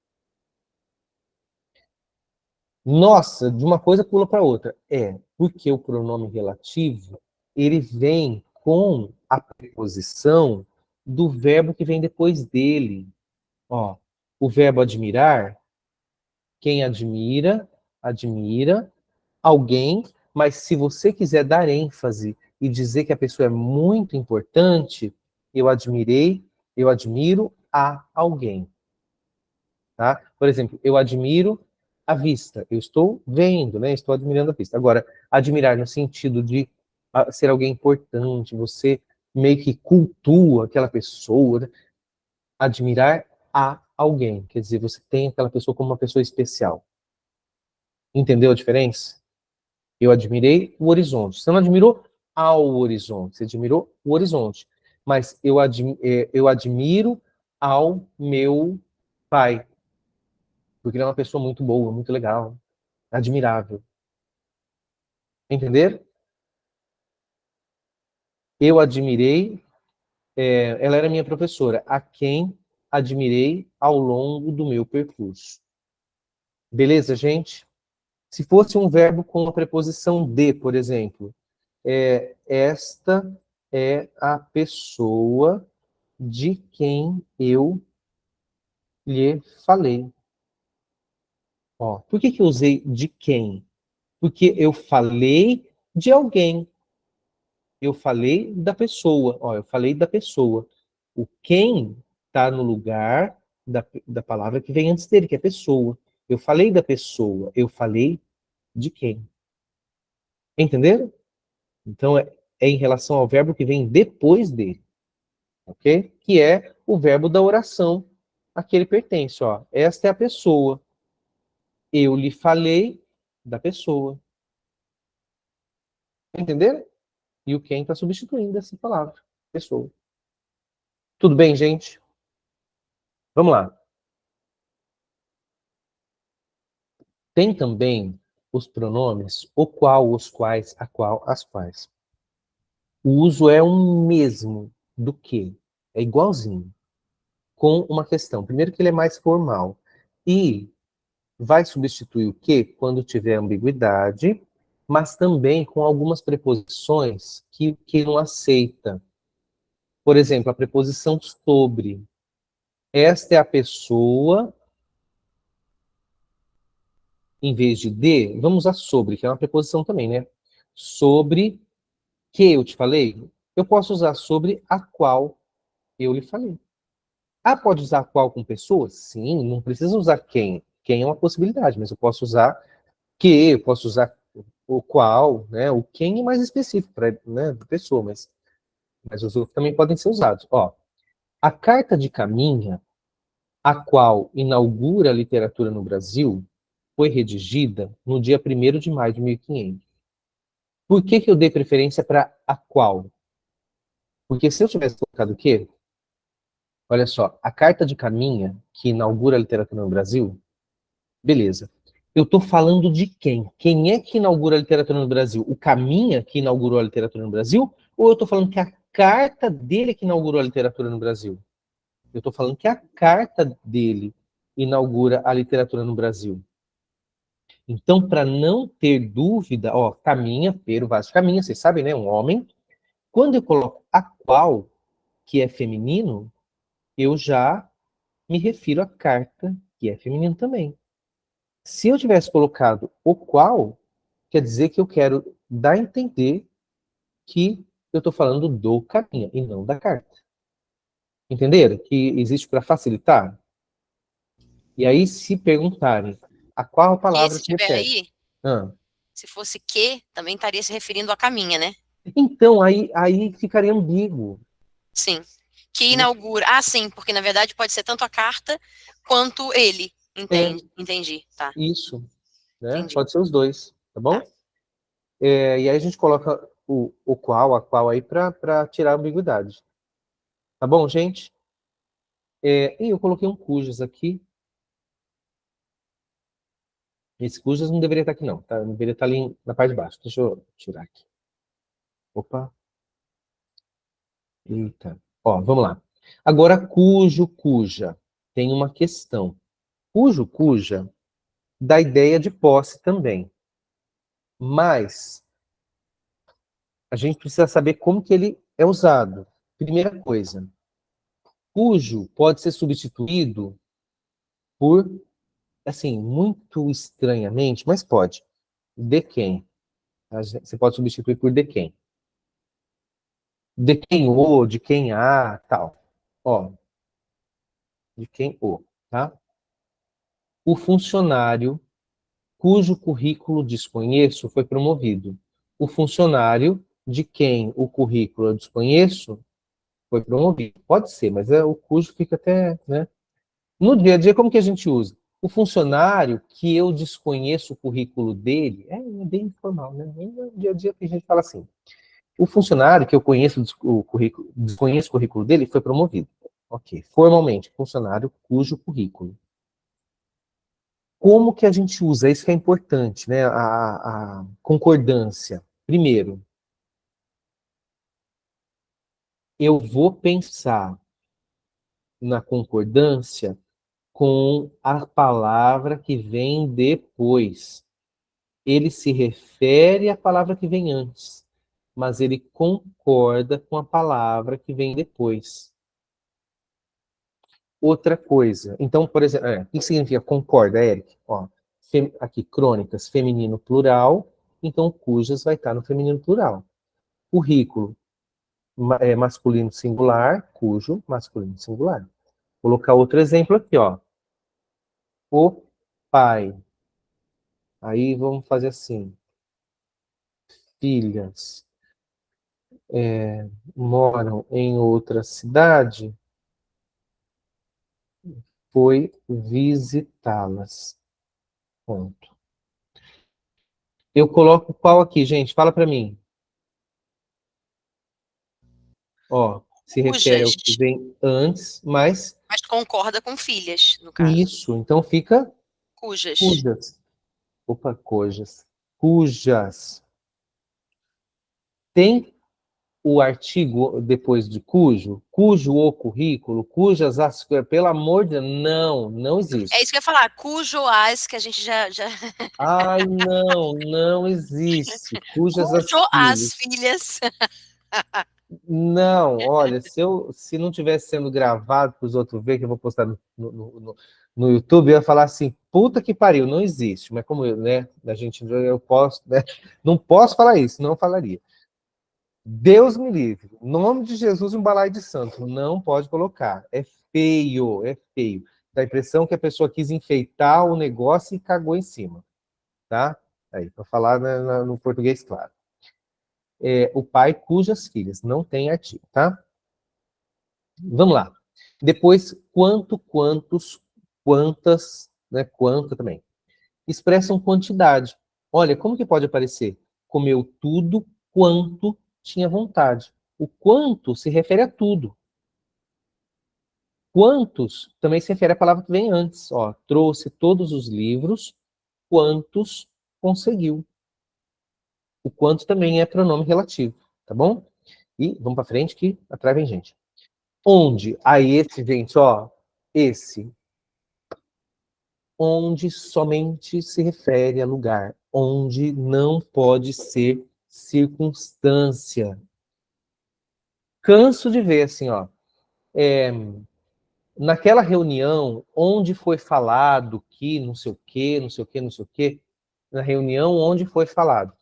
Nossa, de uma coisa pula para outra. É, porque o pronome relativo, ele vem com a preposição do verbo que vem depois dele. Ó, o verbo admirar, quem admira, admira alguém, mas se você quiser dar ênfase e dizer que a pessoa é muito importante, eu admirei, eu admiro a alguém, tá? Por exemplo, eu admiro a vista, eu estou vendo, né? Estou admirando a vista. Agora, admirar no sentido de ser alguém importante, você meio que cultua aquela pessoa, né? Admirar a alguém, quer dizer, você tem aquela pessoa como uma pessoa especial. Entendeu a diferença? Eu admirei o horizonte. Você não admirou ao horizonte, você admirou o horizonte. Mas eu admiro ao meu pai, porque ele é uma pessoa muito boa, muito legal, admirável. Entender? Eu admirei, ela era minha professora, a quem admirei ao longo do meu percurso. Beleza, gente? Se fosse um verbo com a preposição de, por exemplo, esta é a pessoa de quem eu lhe falei. Ó, por que que eu usei de quem? Porque eu falei de alguém. Eu falei da pessoa. Ó, eu falei da pessoa. O quem está no lugar da palavra que vem antes dele, que é pessoa. Eu falei da pessoa. Eu falei de quem? Entenderam? Então, é em relação ao verbo que vem depois dele. Ok? Que é o verbo da oração a que ele pertence. Ó. Esta é a pessoa. Eu lhe falei da pessoa. Entenderam? E o quem está substituindo essa palavra, pessoa. Tudo bem, gente? Vamos lá. Tem também os pronomes o qual, os quais, a qual, as quais. O uso é o mesmo do que. É igualzinho. Com uma questão. Primeiro que ele é mais formal. E vai substituir o que quando tiver ambiguidade, mas também com algumas preposições que não aceita. Por exemplo, a preposição sobre. Esta é a pessoa, em vez de, vamos usar sobre, que é uma preposição também, né? Sobre que eu te falei, eu posso usar sobre a qual eu lhe falei. Ah, pode usar qual com pessoas? Sim, não precisa usar quem. Quem é uma possibilidade, mas eu posso usar que, eu posso usar o qual, né? O quem é mais específico para, né, pessoa, mas os outros também podem ser usados. Ó, a carta de Caminha, a qual inaugura a literatura no Brasil, foi redigida no dia 1º de maio de 1500. Por que que eu dei preferência para a qual? Porque se eu tivesse colocado o quê? Olha só, a Carta de Caminha, que inaugura a literatura no Brasil, beleza. Eu estou falando de quem? Quem é que inaugura a literatura no Brasil? O Caminha que inaugurou a literatura no Brasil? Ou eu estou falando que a carta dele que inaugurou a literatura no Brasil? Eu estou falando que a carta dele inaugura a literatura no Brasil. Então, para não ter dúvida, ó, Caminha, Pero Vaz de Caminha, vocês sabem, né? Um homem. Quando eu coloco a qual, que é feminino, eu já me refiro à carta, que é feminino também. Se eu tivesse colocado o qual, quer dizer que eu quero dar a entender que eu estou falando do Caminha e não da carta. Entenderam? Que existe para facilitar. E aí, se perguntarem a qual E palavra se se tiver refere? aí, Ah. se fosse que, também estaria se referindo a caminha, né? Então, aí ficaria ambíguo. Sim. Que inaugura. Ah, sim, porque na verdade pode ser tanto a carta quanto ele. É, Entendi. Tá, isso. Né? entendi. Pode ser os dois, tá Tá. bom? E aí a gente coloca o qual, a qual aí para tirar a ambiguidade. Tá bom, gente? E eu coloquei um cujas aqui. Esse cujas não deveria estar aqui, não. Tá? Deveria estar ali na parte de baixo. Deixa eu tirar aqui. Opa. Eita. Ó, vamos lá. Agora, cujo, cuja. Tem uma questão. Cujo, cuja, dá ideia de posse também. Mas a gente precisa saber como que ele é usado. Primeira coisa, cujo pode ser substituído por, assim, muito estranhamente, mas pode. De quem? Você pode substituir por de quem. De quem o, de quem a, tal. Ó, de quem o, tá? O funcionário cujo currículo desconheço foi promovido. O funcionário de quem o currículo eu desconheço foi promovido. Pode ser, mas o cujo fica até, né? No dia a dia, como que a gente usa? O funcionário que eu desconheço o currículo dele, é bem informal, né? No dia a dia que a gente fala assim. O funcionário que eu conheço o currículo, desconheço o currículo dele foi promovido. Ok. Formalmente, funcionário cujo currículo. Como que a gente usa? Isso que é importante, né? A concordância. Primeiro, eu vou pensar na concordância com a palavra que vem depois. Ele se refere à palavra que vem antes, mas ele concorda com a palavra que vem depois. Outra coisa, então, por exemplo, o que significa concorda, Eric? Ó, aqui, crônicas, feminino plural, então cujas vai estar no feminino plural. Currículo, masculino singular, cujo, masculino singular. Vou colocar outro exemplo aqui, ó. O pai. Aí vamos fazer assim. Filhas moram em outra cidade, foi visitá-las. Ponto. Eu coloco qual aqui, gente? Fala para mim. Ó, se refere ao que Cujas, vem antes, mas mas concorda com filhas, no caso. isso. Então fica Cujas. cujas. Opa, cujas. Cujas. Tem o artigo depois de cujo? Cujo o currículo? Cujas as... Pelo amor de Deus, não É isso existe. que eu ia falar, cujo as, que a gente já... Ai, não existe. Cujas as Cujo as filhas. filhas. Não, olha, se não tivesse sendo gravado para os outros verem, que eu vou postar no YouTube, eu ia falar assim, puta que pariu, não existe. Mas como eu, né, a gente, eu posso, né, não posso falar isso, não falaria. Deus me livre. Nome de Jesus, um balaio de santo. Não pode colocar. É feio, é feio. Dá a impressão que a pessoa quis enfeitar o negócio e cagou em cima, tá? Aí, para falar no português claro. O pai cujas filhas, não tem artigo, tá? Vamos lá. Depois, quanto, quantos, quantas, né? Quanto também. Expressam quantidade. Olha, como que pode aparecer? Comeu tudo quanto tinha vontade. O quanto se refere a tudo. Quantos também se refere à palavra que vem antes. Ó, trouxe todos os livros, quantos conseguiu. O quanto também é pronome relativo, tá bom? E vamos para frente que atrás vem gente. Onde? Aí esse, gente, ó, esse. Onde somente se refere a lugar. Onde não pode ser circunstância. Canso de ver assim, ó. Naquela reunião onde foi falado que não sei o quê, não sei o quê, não sei o quê, na reunião onde foi falado.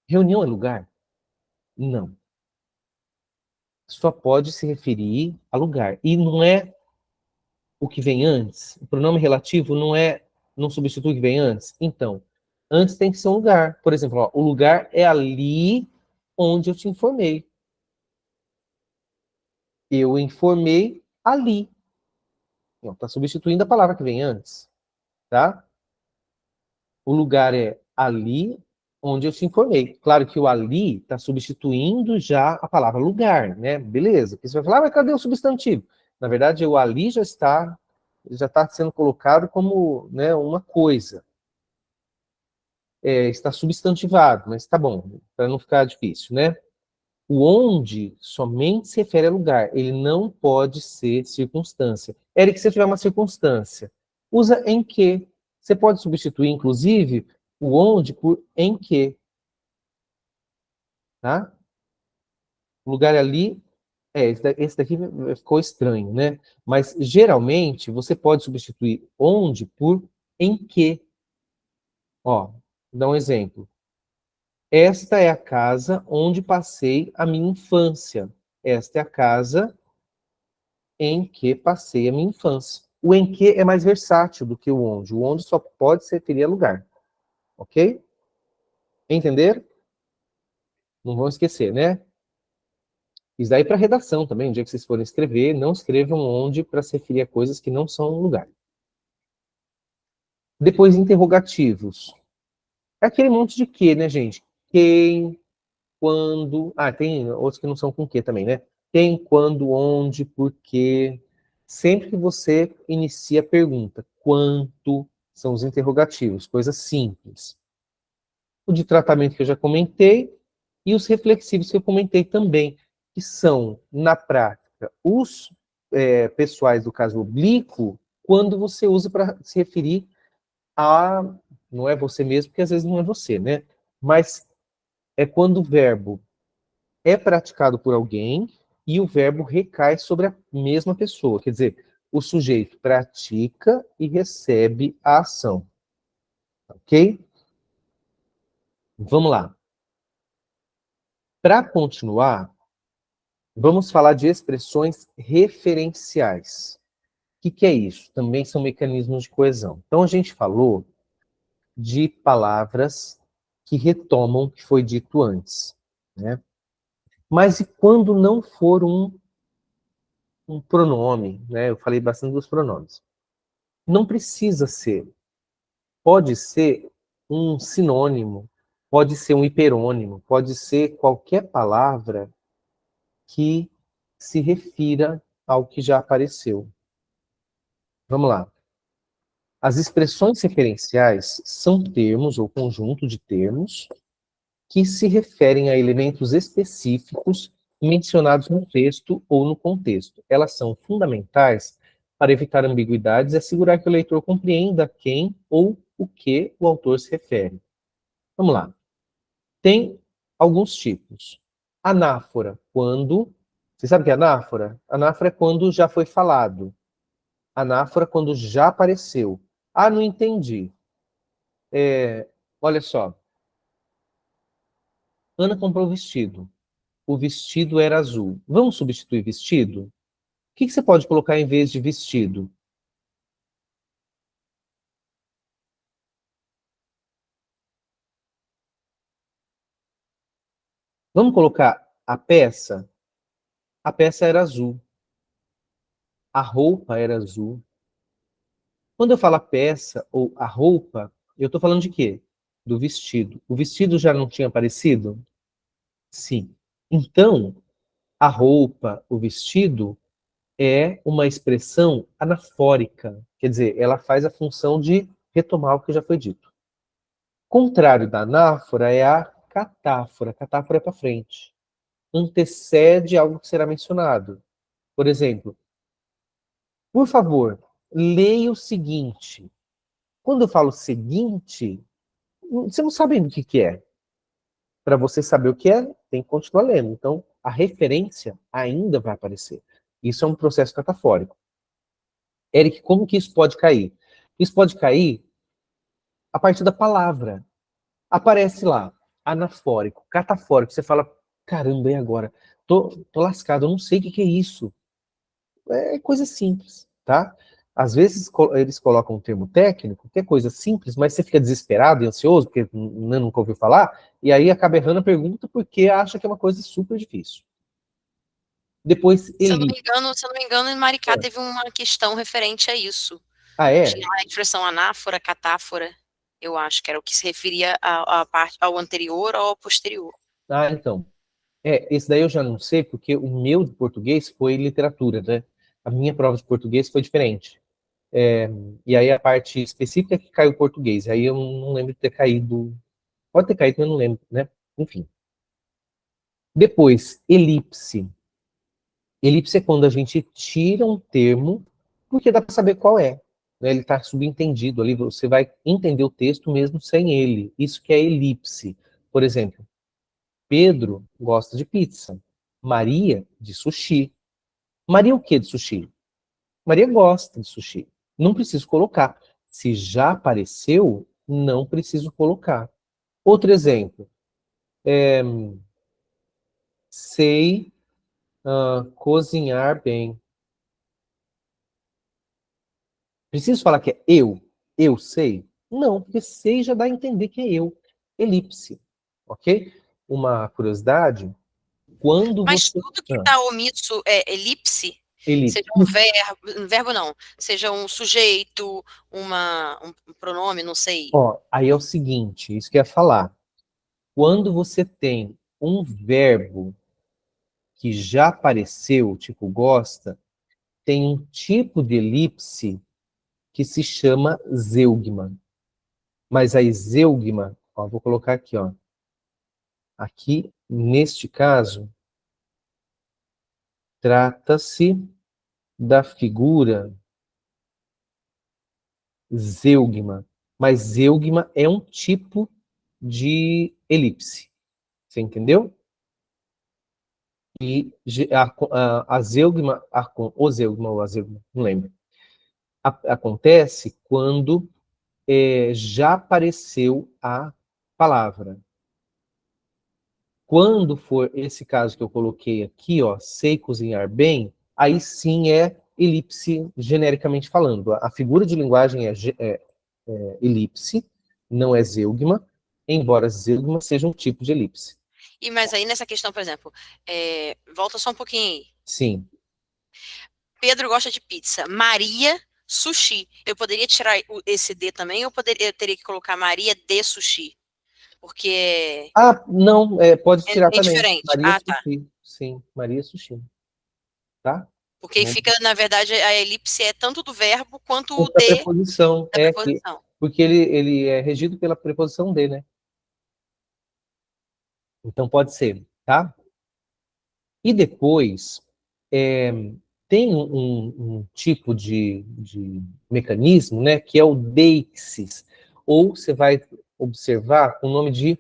Reunião é lugar? Não. Só pode se referir a lugar. E não é o que vem antes. O pronome relativo não substitui o que vem antes. Então, antes tem que ser um lugar. Por exemplo, ó, o lugar é ali onde eu te informei. Eu informei ali. Está substituindo a palavra que vem antes. Tá? O lugar é ali onde eu te informei. Claro que o ali está substituindo já a palavra lugar, né? Beleza. Porque você vai falar, mas cadê o substantivo? Na verdade, o ali já está sendo colocado como, né, uma coisa. Está substantivado, mas tá bom, para não ficar difícil, né? O onde somente se refere a lugar, ele não pode ser circunstância. Eric, se tiver uma circunstância, usa em que. Você pode substituir, inclusive, o onde por em que, tá? O lugar ali, esse daqui ficou estranho, né? Mas, geralmente, você pode substituir onde por em que. Ó, vou dar um exemplo. Esta é a casa onde passei a minha infância. Esta é a casa em que passei a minha infância. O em que é mais versátil do que o onde. O onde só pode se referir a lugar. Ok? Entender? Não vão esquecer, né? Isso daí para redação também. Um dia que vocês forem escrever, não escrevam onde para se referir a coisas que não são lugar. Depois, interrogativos. É aquele monte de que, né, gente? Quem, quando. Ah, tem outros que não são com que também, né? Quem, quando, onde, por quê. Sempre que você inicia a pergunta, quanto, são os interrogativos, coisas simples. O de tratamento que eu já comentei e os reflexivos que eu comentei também, que são, na prática, os pessoais do caso oblíquo, quando você usa para se referir a. Não é você mesmo, porque às vezes não é você, né? Mas é quando o verbo é praticado por alguém e o verbo recai sobre a mesma pessoa. Quer dizer, o sujeito pratica e recebe a ação. Ok? Vamos lá. Para continuar, vamos falar de expressões referenciais. O que é isso? Também são mecanismos de coesão. Então, a gente falou de palavras que retomam o que foi dito antes, né? Mas e quando não for um pronome, né? Eu falei bastante dos pronomes. Não precisa ser. Pode ser um sinônimo, pode ser um hiperônimo, pode ser qualquer palavra que se refira ao que já apareceu. Vamos lá. As expressões referenciais são termos ou conjunto de termos que se referem a elementos específicos mencionados no texto ou no contexto. Elas são fundamentais para evitar ambiguidades e assegurar que o leitor compreenda a quem ou o que o autor se refere. Vamos lá. Tem alguns tipos. Anáfora, quando. Você sabe o que é anáfora? Anáfora é quando já foi falado. Anáfora, quando já apareceu. Ah, não entendi. Olha só. Ana comprou o vestido. O vestido era azul. Vamos substituir vestido? O que você pode colocar em vez de vestido? Vamos colocar a peça? A peça era azul. A roupa era azul. Quando eu falo a peça ou a roupa, eu estou falando de quê? Do vestido. O vestido já não tinha aparecido? Sim. Então, a roupa, o vestido, é uma expressão anafórica, quer dizer, ela faz a função de retomar o que já foi dito. Contrário da anáfora é a catáfora. Catáfora é para frente. Antecede algo que será mencionado. Por exemplo, por favor, leia o seguinte. Quando eu falo seguinte, você não sabe ainda o que que é. Para você saber o que é, tem que continuar lendo. Então, a referência ainda vai aparecer. Isso é um processo catafórico. Eric, como que isso pode cair? Isso pode cair a partir da palavra. Aparece lá, anafórico, catafórico. Você fala, caramba, e agora? Tô lascado, eu não sei o que que é isso. É coisa simples, tá? Às vezes eles colocam um termo técnico, que é coisa simples, mas você fica desesperado e ansioso, porque nunca ouviu falar, e aí acaba errando a pergunta porque acha que é uma coisa super difícil. Depois, elite. Se eu não me engano, em Maricá teve uma questão referente a isso. Ah, é? Tinha a expressão anáfora, catáfora, eu acho que era o que se referia ao anterior ou ao posterior. Ah, então. Esse daí eu já não sei, porque o meu de português foi literatura, né? A minha prova de português foi diferente. E aí a parte específica que caiu português. Aí eu não lembro de ter caído. Pode ter caído, mas eu não lembro, né? Enfim. Depois, elipse. Elipse é quando a gente tira um termo, porque dá para saber qual é. Né? Ele está subentendido ali, você vai entender o texto mesmo sem ele. Isso que é elipse. Por exemplo, Pedro gosta de pizza. Maria, de sushi. Maria o que de sushi? Maria gosta de sushi. Não preciso colocar. Se já apareceu, não preciso colocar. Outro exemplo. Sei cozinhar bem. Preciso falar que é eu? Eu sei? Não, porque sei já dá a entender que é eu. Elipse. Ok? Uma curiosidade. Quando Mas você... tudo que está omisso é elipse, seja elipse. um verbo não, seja um sujeito, um pronome, não sei. Ó, aí é o seguinte, isso que eu ia falar. Quando você tem um verbo que já apareceu, tipo gosta, tem um tipo de elipse que se chama zeugma. Mas a zeugma, ó, vou colocar aqui, ó. Aqui, neste caso, trata-se da figura zeugma. Mas zeugma é um tipo de elipse. Você entendeu? E a zeugma, o zeugma ou a zeugma, não lembro. Acontece quando já apareceu a palavra. Quando for esse caso que eu coloquei aqui, ó, sei cozinhar bem, aí sim é elipse genericamente falando. A figura de linguagem é elipse, não é zeugma, embora zeugma seja um tipo de elipse. Mas aí nessa questão, por exemplo, volta só um pouquinho aí. Sim. Pedro gosta de pizza. Maria, sushi. Eu poderia tirar esse D também, ou eu teria que colocar Maria de sushi? Porque Ah, não, pode tirar é também. diferente. Maria Ah, tá. Sushi. Sim, Maria Sushi. Tá? Porque aí fica, na verdade, a elipse é tanto do verbo quanto o Outra D preposição, da preposição. porque ele é regido pela preposição de, né? Então pode ser, tá? E depois, é, tem um tipo de mecanismo, né, que é o deixis, ou você vai observar o nome de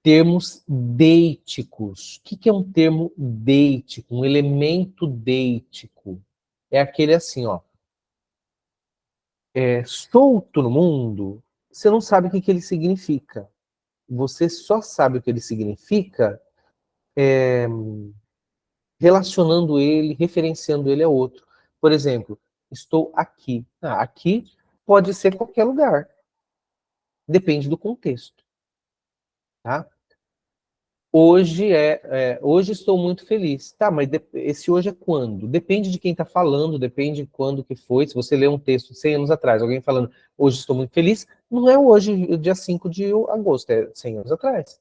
termos deíticos. O que é um termo deítico? Um elemento deítico. É aquele assim, ó, solto no mundo, você não sabe o que ele significa. Você só sabe o que ele significa relacionando ele, referenciando ele a outro. Por exemplo, estou aqui. Aqui pode ser qualquer lugar. Depende do contexto. Tá? Hoje estou muito feliz. Tá, mas esse hoje é quando? Depende de quem está falando, depende de quando que foi. Se você lê um texto de 100 anos atrás, alguém falando hoje estou muito feliz, não é hoje, dia 5 de agosto, é 100 anos atrás.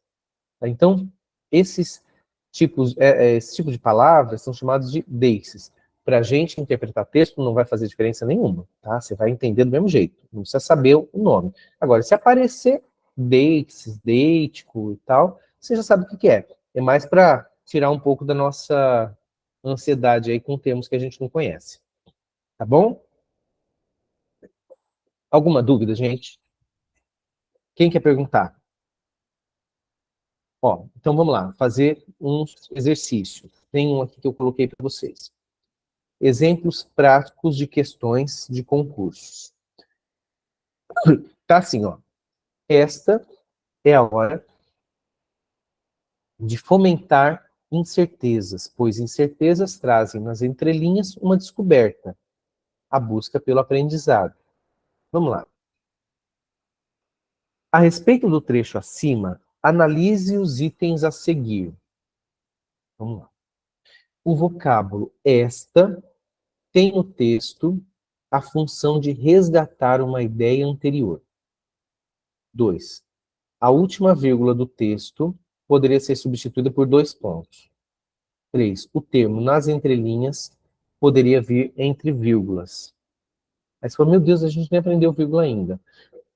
Tá? Então, esses esse tipo de palavras são chamados de deixes. Para a gente interpretar texto não vai fazer diferença nenhuma, tá? Você vai entender do mesmo jeito, não precisa saber o nome. Agora, se aparecer deixes, deítico e tal, você já sabe o que é. É mais para tirar um pouco da nossa ansiedade aí com termos que a gente não conhece. Tá bom? Alguma dúvida, gente? Quem quer perguntar? Ó, então vamos lá, fazer uns exercícios. Tem um aqui que eu coloquei para vocês. Exemplos práticos de questões de concursos. Tá assim, ó. Esta é a hora de fomentar incertezas, pois incertezas trazem nas entrelinhas uma descoberta, a busca pelo aprendizado. Vamos lá. A respeito do trecho acima, analise os itens a seguir. Vamos lá. O vocábulo esta tem no texto a função de resgatar uma ideia anterior. 2. A última vírgula do texto poderia ser substituída por 2 pontos. 3. O termo nas entrelinhas poderia vir entre vírgulas. Aí você fala, meu Deus, a gente nem aprendeu vírgula ainda.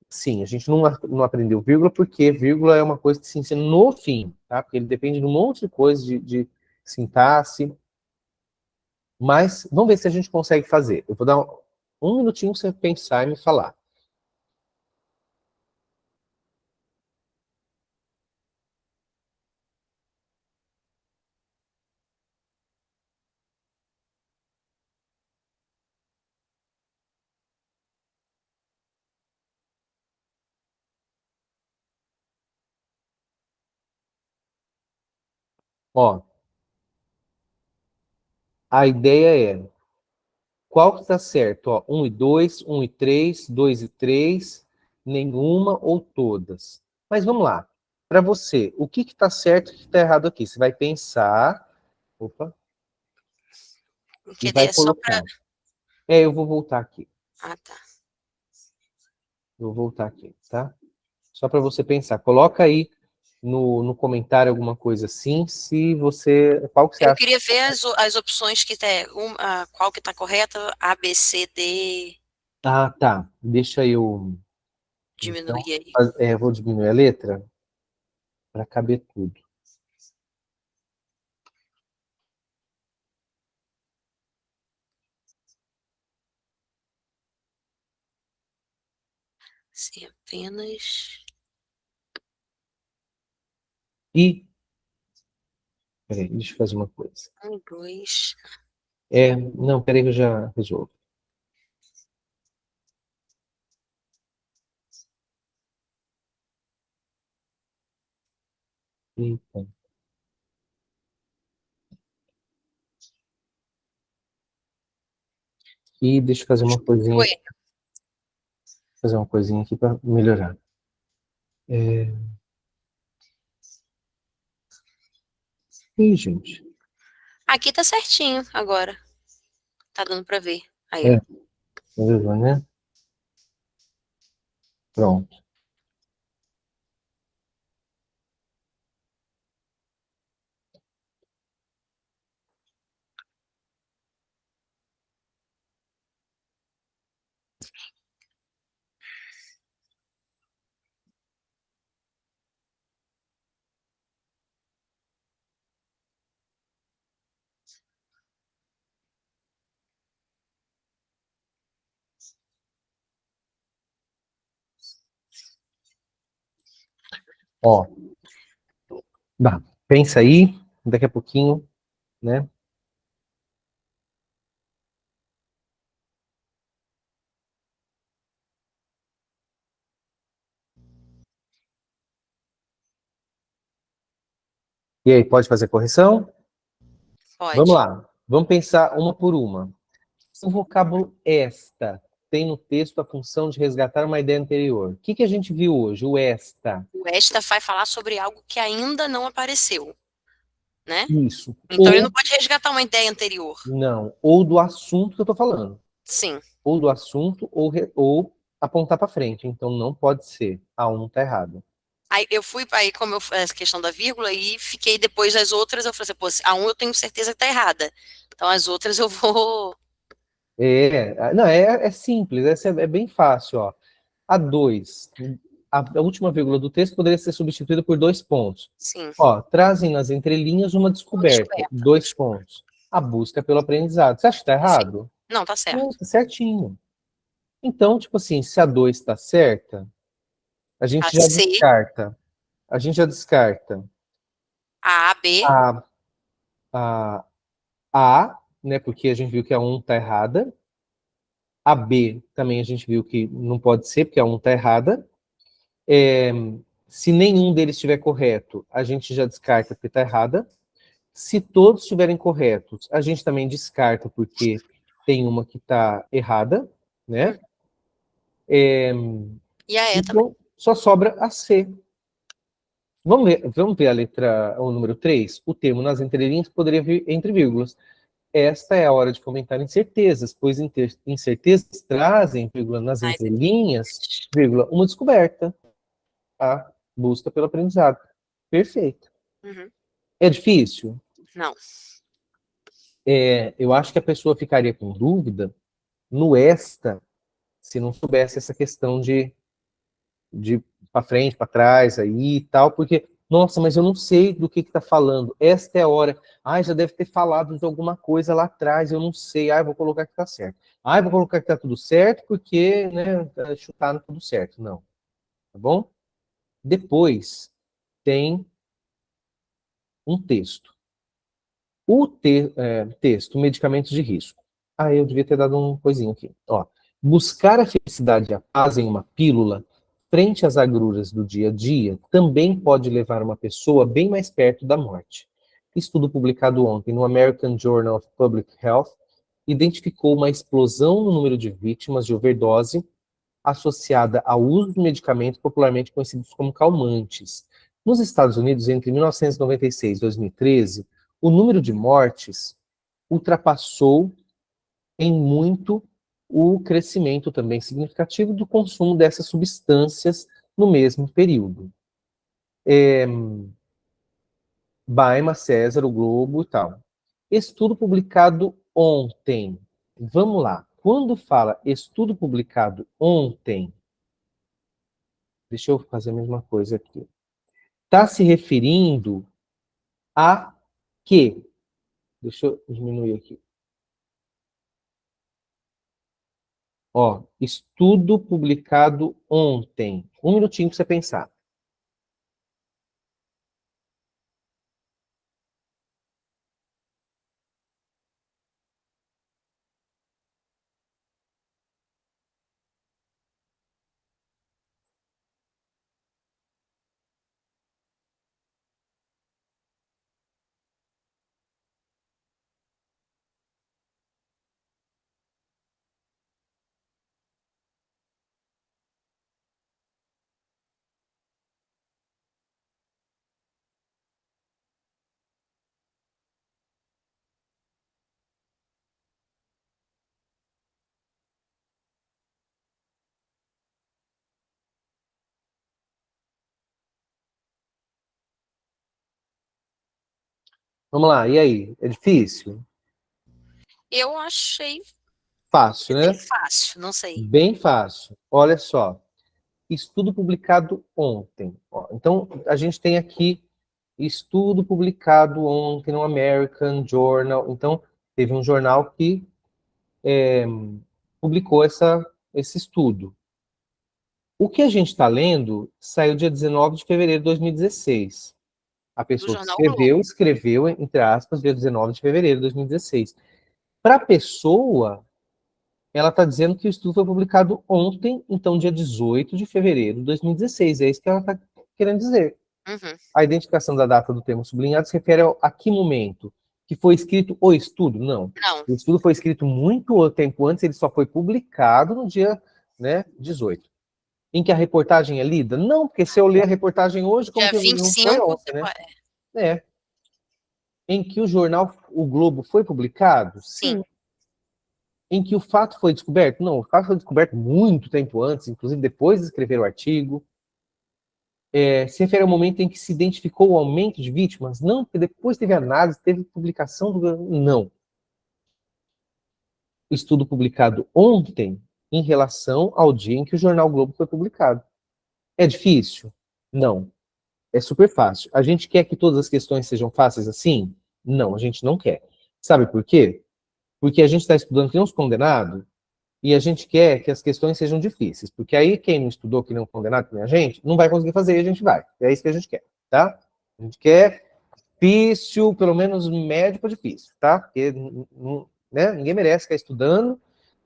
Sim, a gente não aprendeu vírgula porque vírgula é uma coisa que se ensina no fim, tá? Porque ele depende de um monte de coisa, de sintaxe. Mas vamos ver se a gente consegue fazer. Eu vou dar um minutinho para você pensar e me falar. Ó, a ideia é qual que está certo? Ó, 1 e 2, 1 e 3, 2 e 3, nenhuma ou todas. Mas vamos lá. Para você, o que está certo e o que está errado aqui? Você vai pensar. Opa. Que E vai ideia é só para. colocar. Eu vou voltar aqui. Ah, tá. Vou voltar aqui, tá? Só para você pensar. Coloca aí no comentário alguma coisa assim, se você. Qual que você Eu acha? queria ver as opções que tem, qual que está correta, A, B, C, D, Ah, tá. Deixa eu. Então, diminuir aí. vou diminuir a letra para caber tudo. Sim, apenas. E. Peraí, deixa eu fazer uma coisa. 1, 2. Não, peraí que eu já resolvo. Eita. E deixa eu Oi. fazer uma coisinha aqui para melhorar. Ih, gente. Aqui tá certinho agora. Tá dando para ver. Aí, ó. Melhorou, né? Pronto. Ó, dá. Pensa aí, daqui a pouquinho, né? E aí, pode fazer correção? Vamos Pode. lá. Vamos pensar uma por uma. O vocábulo esta tem no texto a função de resgatar uma ideia anterior. O que a gente viu hoje? O esta. O esta vai falar sobre algo que ainda não apareceu, né? Isso. Então ele não Ou, pode resgatar uma ideia anterior. não, ou do assunto que eu estou falando. Sim. Ou do assunto, ou apontar para frente. Então, não pode ser. A 1 está errado. Aí eu fui, aí como essa questão da vírgula, e fiquei depois das outras, eu falei assim, pô, a um eu tenho certeza que tá errada. Então as outras eu vou. Não, é simples, essa é bem fácil, ó. A 2, a última vírgula do texto poderia ser substituída por 2 pontos. Sim, Ó, trazem nas entrelinhas uma uma descoberta, descoberta. 2 pontos. A busca pelo aprendizado. Você acha que tá Sim. errado? Não, tá Não, certo. tá certinho. Então, tipo assim, se a 2 está certa, a A gente já C, descarta. A gente já descarta a B, a, a A, né? Porque a gente viu que a 1 está errada. A B também a gente viu que não pode ser, porque a 1 está errada. Se nenhum deles estiver correto, a gente já descarta porque está errada. Se todos estiverem corretos, a gente também descarta porque tem uma que está errada, né? e a E também. Então, só sobra a C. Vamos ver a letra, o número 3. O termo nas entrelinhas poderia vir entre vírgulas. Esta é a hora de fomentar incertezas, pois incertezas trazem, vírgula, nas Mas, entrelinhas, vírgula, uma descoberta, a busca pelo aprendizado. Perfeito. uhum. É difícil? Não. Eu acho que a pessoa ficaria com dúvida no esta, se não soubesse essa questão de para frente, para trás aí e tal, porque, nossa, mas eu não sei do que está falando. Esta é a hora. Ah, já deve ter falado de alguma coisa lá atrás, eu não sei. Ah, vou colocar que está certo. Ah, vou colocar que está tudo certo, porque, né, chutaram tudo certo. Não, tá bom? Depois tem um texto. Texto, medicamentos de risco. Ah, eu devia ter dado um coisinho aqui. Ó, buscar a felicidade e a paz em uma pílula, frente às agruras do dia a dia, também pode levar uma pessoa bem mais perto da morte. Estudo publicado ontem no American Journal of Public Health identificou uma explosão no número de vítimas de overdose associada ao uso de medicamentos popularmente conhecidos como calmantes. Nos Estados Unidos, entre 1996 e 2013, o número de mortes ultrapassou em muito o crescimento também significativo do consumo dessas substâncias no mesmo período. Baima, César, o Globo e tal. Estudo publicado ontem. Vamos lá. Quando fala estudo publicado ontem, deixa eu fazer a mesma coisa aqui. Está se referindo a quê? Deixa eu diminuir aqui. Ó, estudo publicado ontem. Um minutinho para você pensar. Vamos lá, e aí? É difícil? Eu achei Fácil, bem né? fácil, não sei. Bem fácil. Olha só. Estudo publicado ontem. Ó, então, a gente tem aqui estudo publicado ontem no American Journal. Então, teve um jornal que publicou esse estudo. O que a gente está lendo saiu dia 19 de fevereiro de 2016. A Do pessoa que Jornal Globo. escreveu, entre aspas, dia 19 de fevereiro de 2016. Para a pessoa, ela está dizendo que o estudo foi publicado ontem, então dia 18 de fevereiro de 2016. É isso que ela está querendo dizer. Uhum. A identificação da data do termo sublinhado se refere a que momento? Que foi escrito o estudo? Não. Não, O estudo foi escrito muito tempo antes, ele só foi publicado no dia, né, 18. Em que a reportagem é lida? Não, porque se eu ler a reportagem hoje, como dia que vinte e não foi cinco ontem, né? É. Em que o jornal O Globo foi publicado? sim. Sim. Em que o fato foi descoberto? Não, o fato foi descoberto muito tempo antes, inclusive depois de escrever o artigo. se refere ao momento em que se identificou o aumento de vítimas? Não, porque depois teve análise, teve publicação. Não. Estudo publicado ontem em relação ao dia em que o Jornal Globo foi publicado. É difícil? Não. É super fácil. A gente quer que todas as questões sejam fáceis assim? Não, a gente não quer. Sabe por quê? Porque a gente está estudando que nem uns condenados e a gente quer que as questões sejam difíceis. Porque aí quem não estudou que nem um condenado, que nem a gente, não vai conseguir fazer e a gente vai. É isso que a gente quer, tá? A gente quer difícil, pelo menos médio para difícil, tá? Porque né, ninguém merece ficar estudando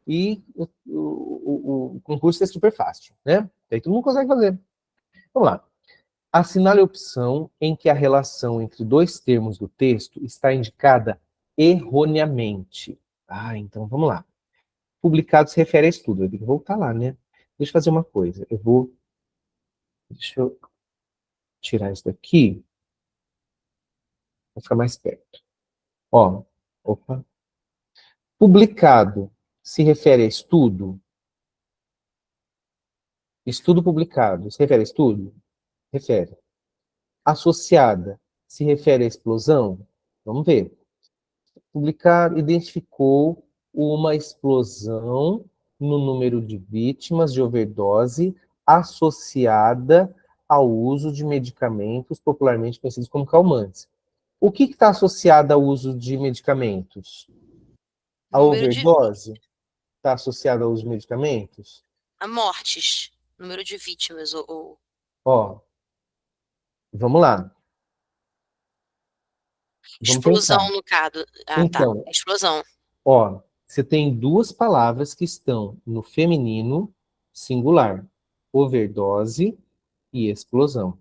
e o concurso é super fácil, né? Aí todo mundo consegue fazer. Vamos lá. Assinale a opção em que a relação entre dois termos do texto está indicada erroneamente. Então vamos lá. Publicado se refere a estudo. Eu tenho que voltar lá, né? Deixa eu fazer uma coisa. Deixa eu tirar isso daqui. Vou ficar mais perto. Ó, opa. Publicado se refere a estudo. Estudo publicado se refere a estudo? Refere. Associada se refere à explosão? Vamos ver. Publicar identificou uma explosão no número de vítimas de overdose associada ao uso de medicamentos popularmente conhecidos como calmantes. O que está associado ao uso de medicamentos? A overdose está associada ao uso de medicamentos? A mortes, número de vítimas, Ó, vamos lá. Vamos explosão pensar. no caso. Tá. Então, Explosão. ó, você tem duas palavras que estão no feminino singular: overdose e explosão.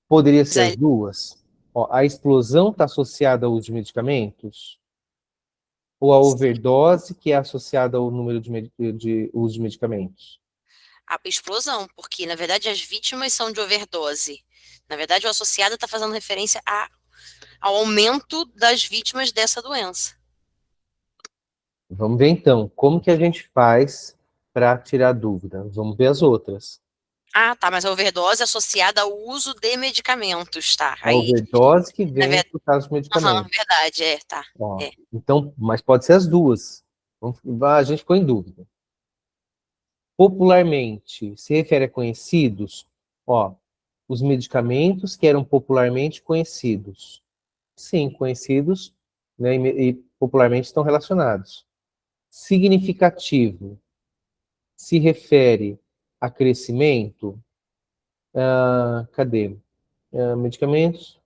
Poderia ser as duas? Ó, a explosão está associada ao uso de medicamentos? Ou a overdose, que é associada ao número de uso de medicamentos? A explosão, porque na verdade as vítimas são de overdose. Na verdade, o associado está fazendo referência ao aumento das vítimas dessa doença. Vamos ver então, como que a gente faz para tirar dúvida? Vamos ver as outras. Tá, mas a overdose é associada ao uso de medicamentos, tá? A Aí, overdose que na vem verdade, por causa do medicamento. verdade, tá. Ó, É. então, mas pode ser as duas. A gente ficou em dúvida. Popularmente, se refere a conhecidos? Ó, os medicamentos que eram popularmente conhecidos. Sim, conhecidos, né, e popularmente estão relacionados. Significativo se refere a crescimento? Cadê? Medicamentos.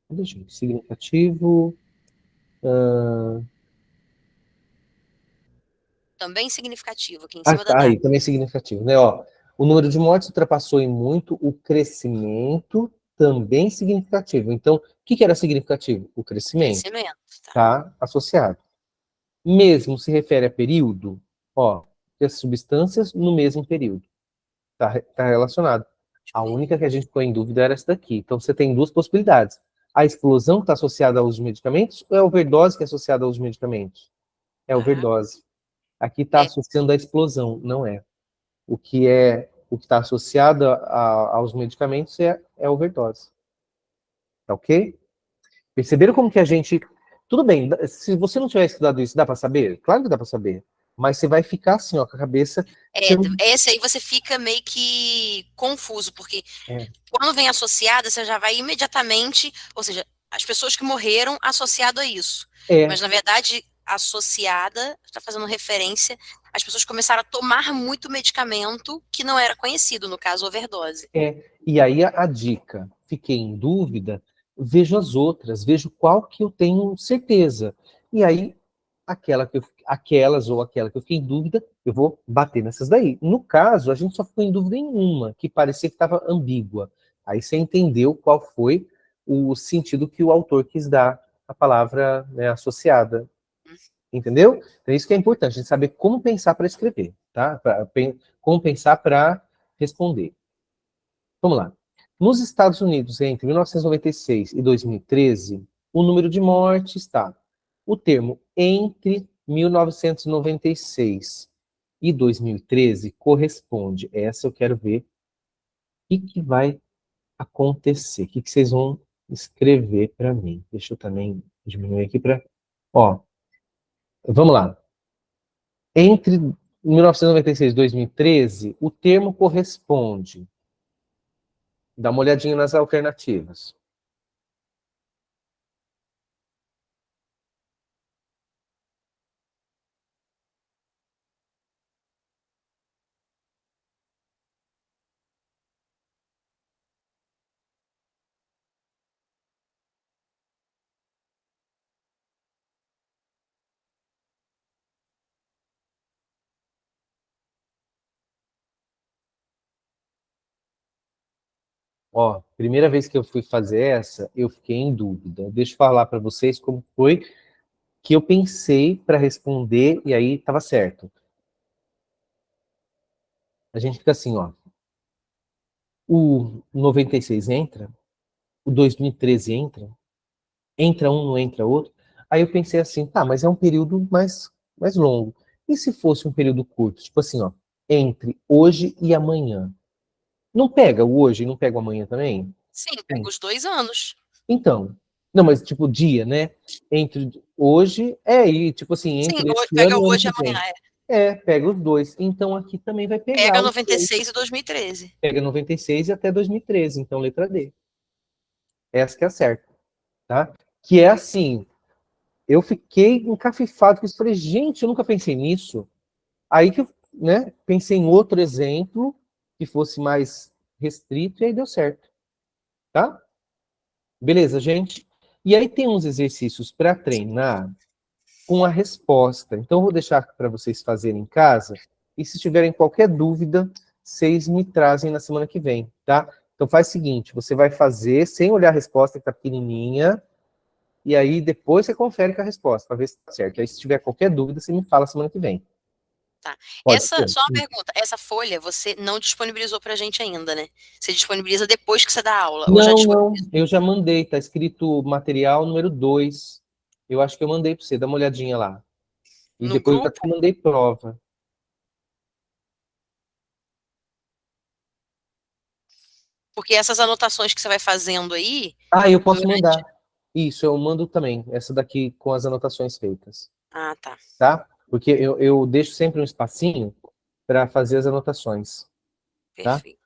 Cadê, gente? Significativo. Também significativo, aqui em cima da Tá, data. aí também é significativo, né? Ó, o número de mortes ultrapassou em muito o crescimento também significativo. Então, o que era significativo? O crescimento, Crescimento, tá. tá associado. Mesmo se refere a período, ó, as substâncias no mesmo período, tá relacionado. A única que a gente ficou em dúvida era essa daqui. Então, você tem duas possibilidades. A explosão está associada ao uso de medicamentos ou é a overdose que é associada ao uso de medicamentos? É a overdose. Aqui está associando a explosão, não é. O que está associado aos medicamentos é a overdose. Tá ok? Perceberam como que a gente... Tudo bem, se você não tiver estudado isso, dá para saber? Claro que dá para saber. Mas você vai ficar assim, ó, com a cabeça... Esse aí você fica meio que confuso, porque quando vem associada, você já vai imediatamente, ou seja, as pessoas que morreram associado a isso. Mas, na verdade, associada, está fazendo referência, as pessoas começaram a tomar muito medicamento que não era conhecido, no caso, overdose. E aí a dica, fiquei em dúvida, vejo as outras, vejo qual que eu tenho certeza. E aí, aquelas ou aquela que eu fiquei em dúvida, eu vou bater nessas daí. No caso, a gente só ficou em dúvida em uma, que parecia que estava ambígua. Aí você entendeu qual foi o sentido que o autor quis dar à palavra, né, associada. Entendeu? Então, isso que é importante, a gente saber como pensar para escrever, tá? Como pensar para responder. Vamos lá. Nos Estados Unidos, entre 1996 e 2013, o número de mortes está. O termo entre 1996 e 2013 corresponde. Essa eu quero ver o que vai acontecer. O que vocês vão escrever para mim? Deixa eu também diminuir aqui para... Ó, vamos lá. Entre 1996 e 2013, o termo corresponde. Dá uma olhadinha nas alternativas. Ó, primeira vez que eu fui fazer essa, eu fiquei em dúvida. Deixa eu falar para vocês como foi que eu pensei para responder e aí estava certo. A gente fica assim, ó. O 96 entra, o 2013 entra um, não entra outro. Aí eu pensei assim, tá, mas é um período mais longo. E se fosse um período curto? Tipo assim, ó, entre hoje e amanhã. Não pega o hoje e não pega o amanhã também? Sim, pega os 2 anos. Então, não, mas tipo dia, né? Entre hoje, e tipo assim, Sim, entre este ano pega e o ano hoje que e amanhã, vem. Pega os dois. Então aqui também vai pegar Pega os dois. 96 e 2013. Pega 96 e até 2013, então letra D. Essa que é a certa, tá? Que é assim, eu fiquei encafifado com isso, falei, gente, eu nunca pensei nisso. Aí que eu, né, pensei em outro exemplo que fosse mais restrito e aí deu certo, tá? Beleza, gente? E aí tem uns exercícios para treinar com a resposta. Então, eu vou deixar para vocês fazerem em casa. E se tiverem qualquer dúvida, vocês me trazem na semana que vem, tá? Então, faz o seguinte, você vai fazer sem olhar a resposta, que está pequenininha, e aí depois você confere com a resposta, para ver se está certo. Aí, se tiver qualquer dúvida, você me fala semana que vem. Tá. Pode ser? Só uma pergunta, essa folha você não disponibilizou pra gente ainda, né? Você disponibiliza depois que você dá a aula, ou já Não, disponibilizou? eu já mandei, tá escrito material número 2. Eu acho que eu mandei para você, dá uma olhadinha lá. E No depois eu grupo? até mandei prova. Porque essas anotações que você vai fazendo aí, Ah, eu posso durante... mandar. Isso, eu mando também. Essa daqui com as anotações feitas. Ah, tá. Tá? Porque eu deixo sempre um espacinho para fazer as anotações. Tá? Perfeito.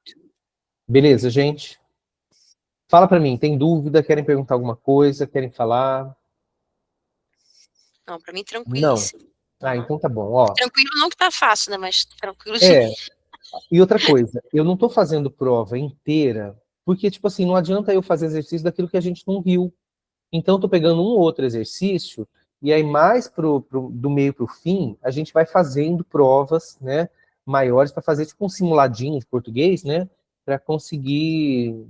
Beleza, gente? Fala para mim, tem dúvida? Querem perguntar alguma coisa? Querem falar? Não, pra mim Não. tranquilíssimo. Ah, Aham. então tá bom. Ó, Tranquilo não que tá fácil, né? Mas tranquilo de... é, e outra coisa, eu não estou fazendo prova inteira, porque, tipo assim, não adianta eu fazer exercício daquilo que a gente não viu. Então, estou pegando um ou outro exercício, e aí mais do meio para o fim, a gente vai fazendo provas, né, maiores para fazer tipo um simuladinho de português, né, para conseguir...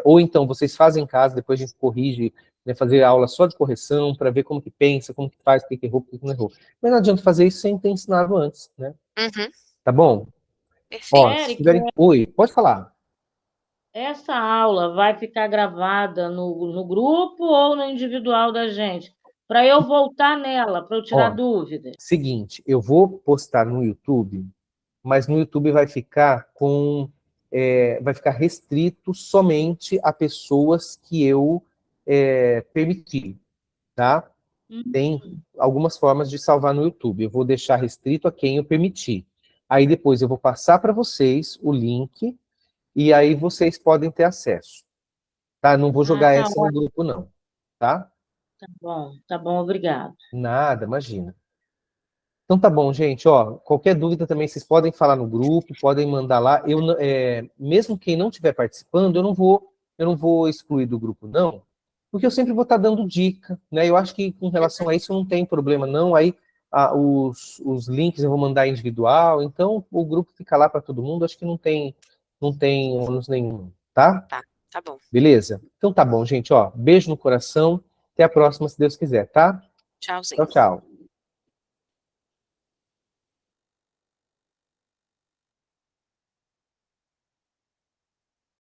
ou então, vocês fazem em casa, depois a gente corrige, né, fazer aula só de correção, para ver como que pensa, como que faz, o que errou, o que não errou. Mas não adianta fazer isso sem ter ensinado antes, né? Uhum. Tá bom? Ó, Perfeito. se Eric, tiverem... Oi, pode falar. essa aula vai ficar gravada no grupo ou no individual da gente? Para eu voltar nela, para eu tirar Ó, dúvidas. seguinte, eu vou postar no YouTube, mas no YouTube vai ficar restrito somente a pessoas que eu permitir, tá? Tem algumas formas de salvar no YouTube. Eu vou deixar restrito a quem eu permitir. Aí depois eu vou passar para vocês o link e aí vocês podem ter acesso, tá? Não vou Ah, jogar tá essa no ótimo. grupo não, tá? Tá bom, obrigado. Nada, imagina. Então tá bom, gente. Ó, qualquer dúvida também vocês podem falar no grupo, podem mandar lá. Mesmo quem não estiver participando, eu não vou excluir do grupo, não, porque eu sempre vou estar dando dica, né? Eu acho que com relação a isso não tem problema, não. Aí os links eu vou mandar individual, então o grupo fica lá para todo mundo. Acho que não tem ônus nenhum, tá? Tá, tá bom. Beleza? Então tá bom, gente. Ó, beijo no coração. Até a próxima, se Deus quiser, tá? Tchauzinho. Tchau, tchau.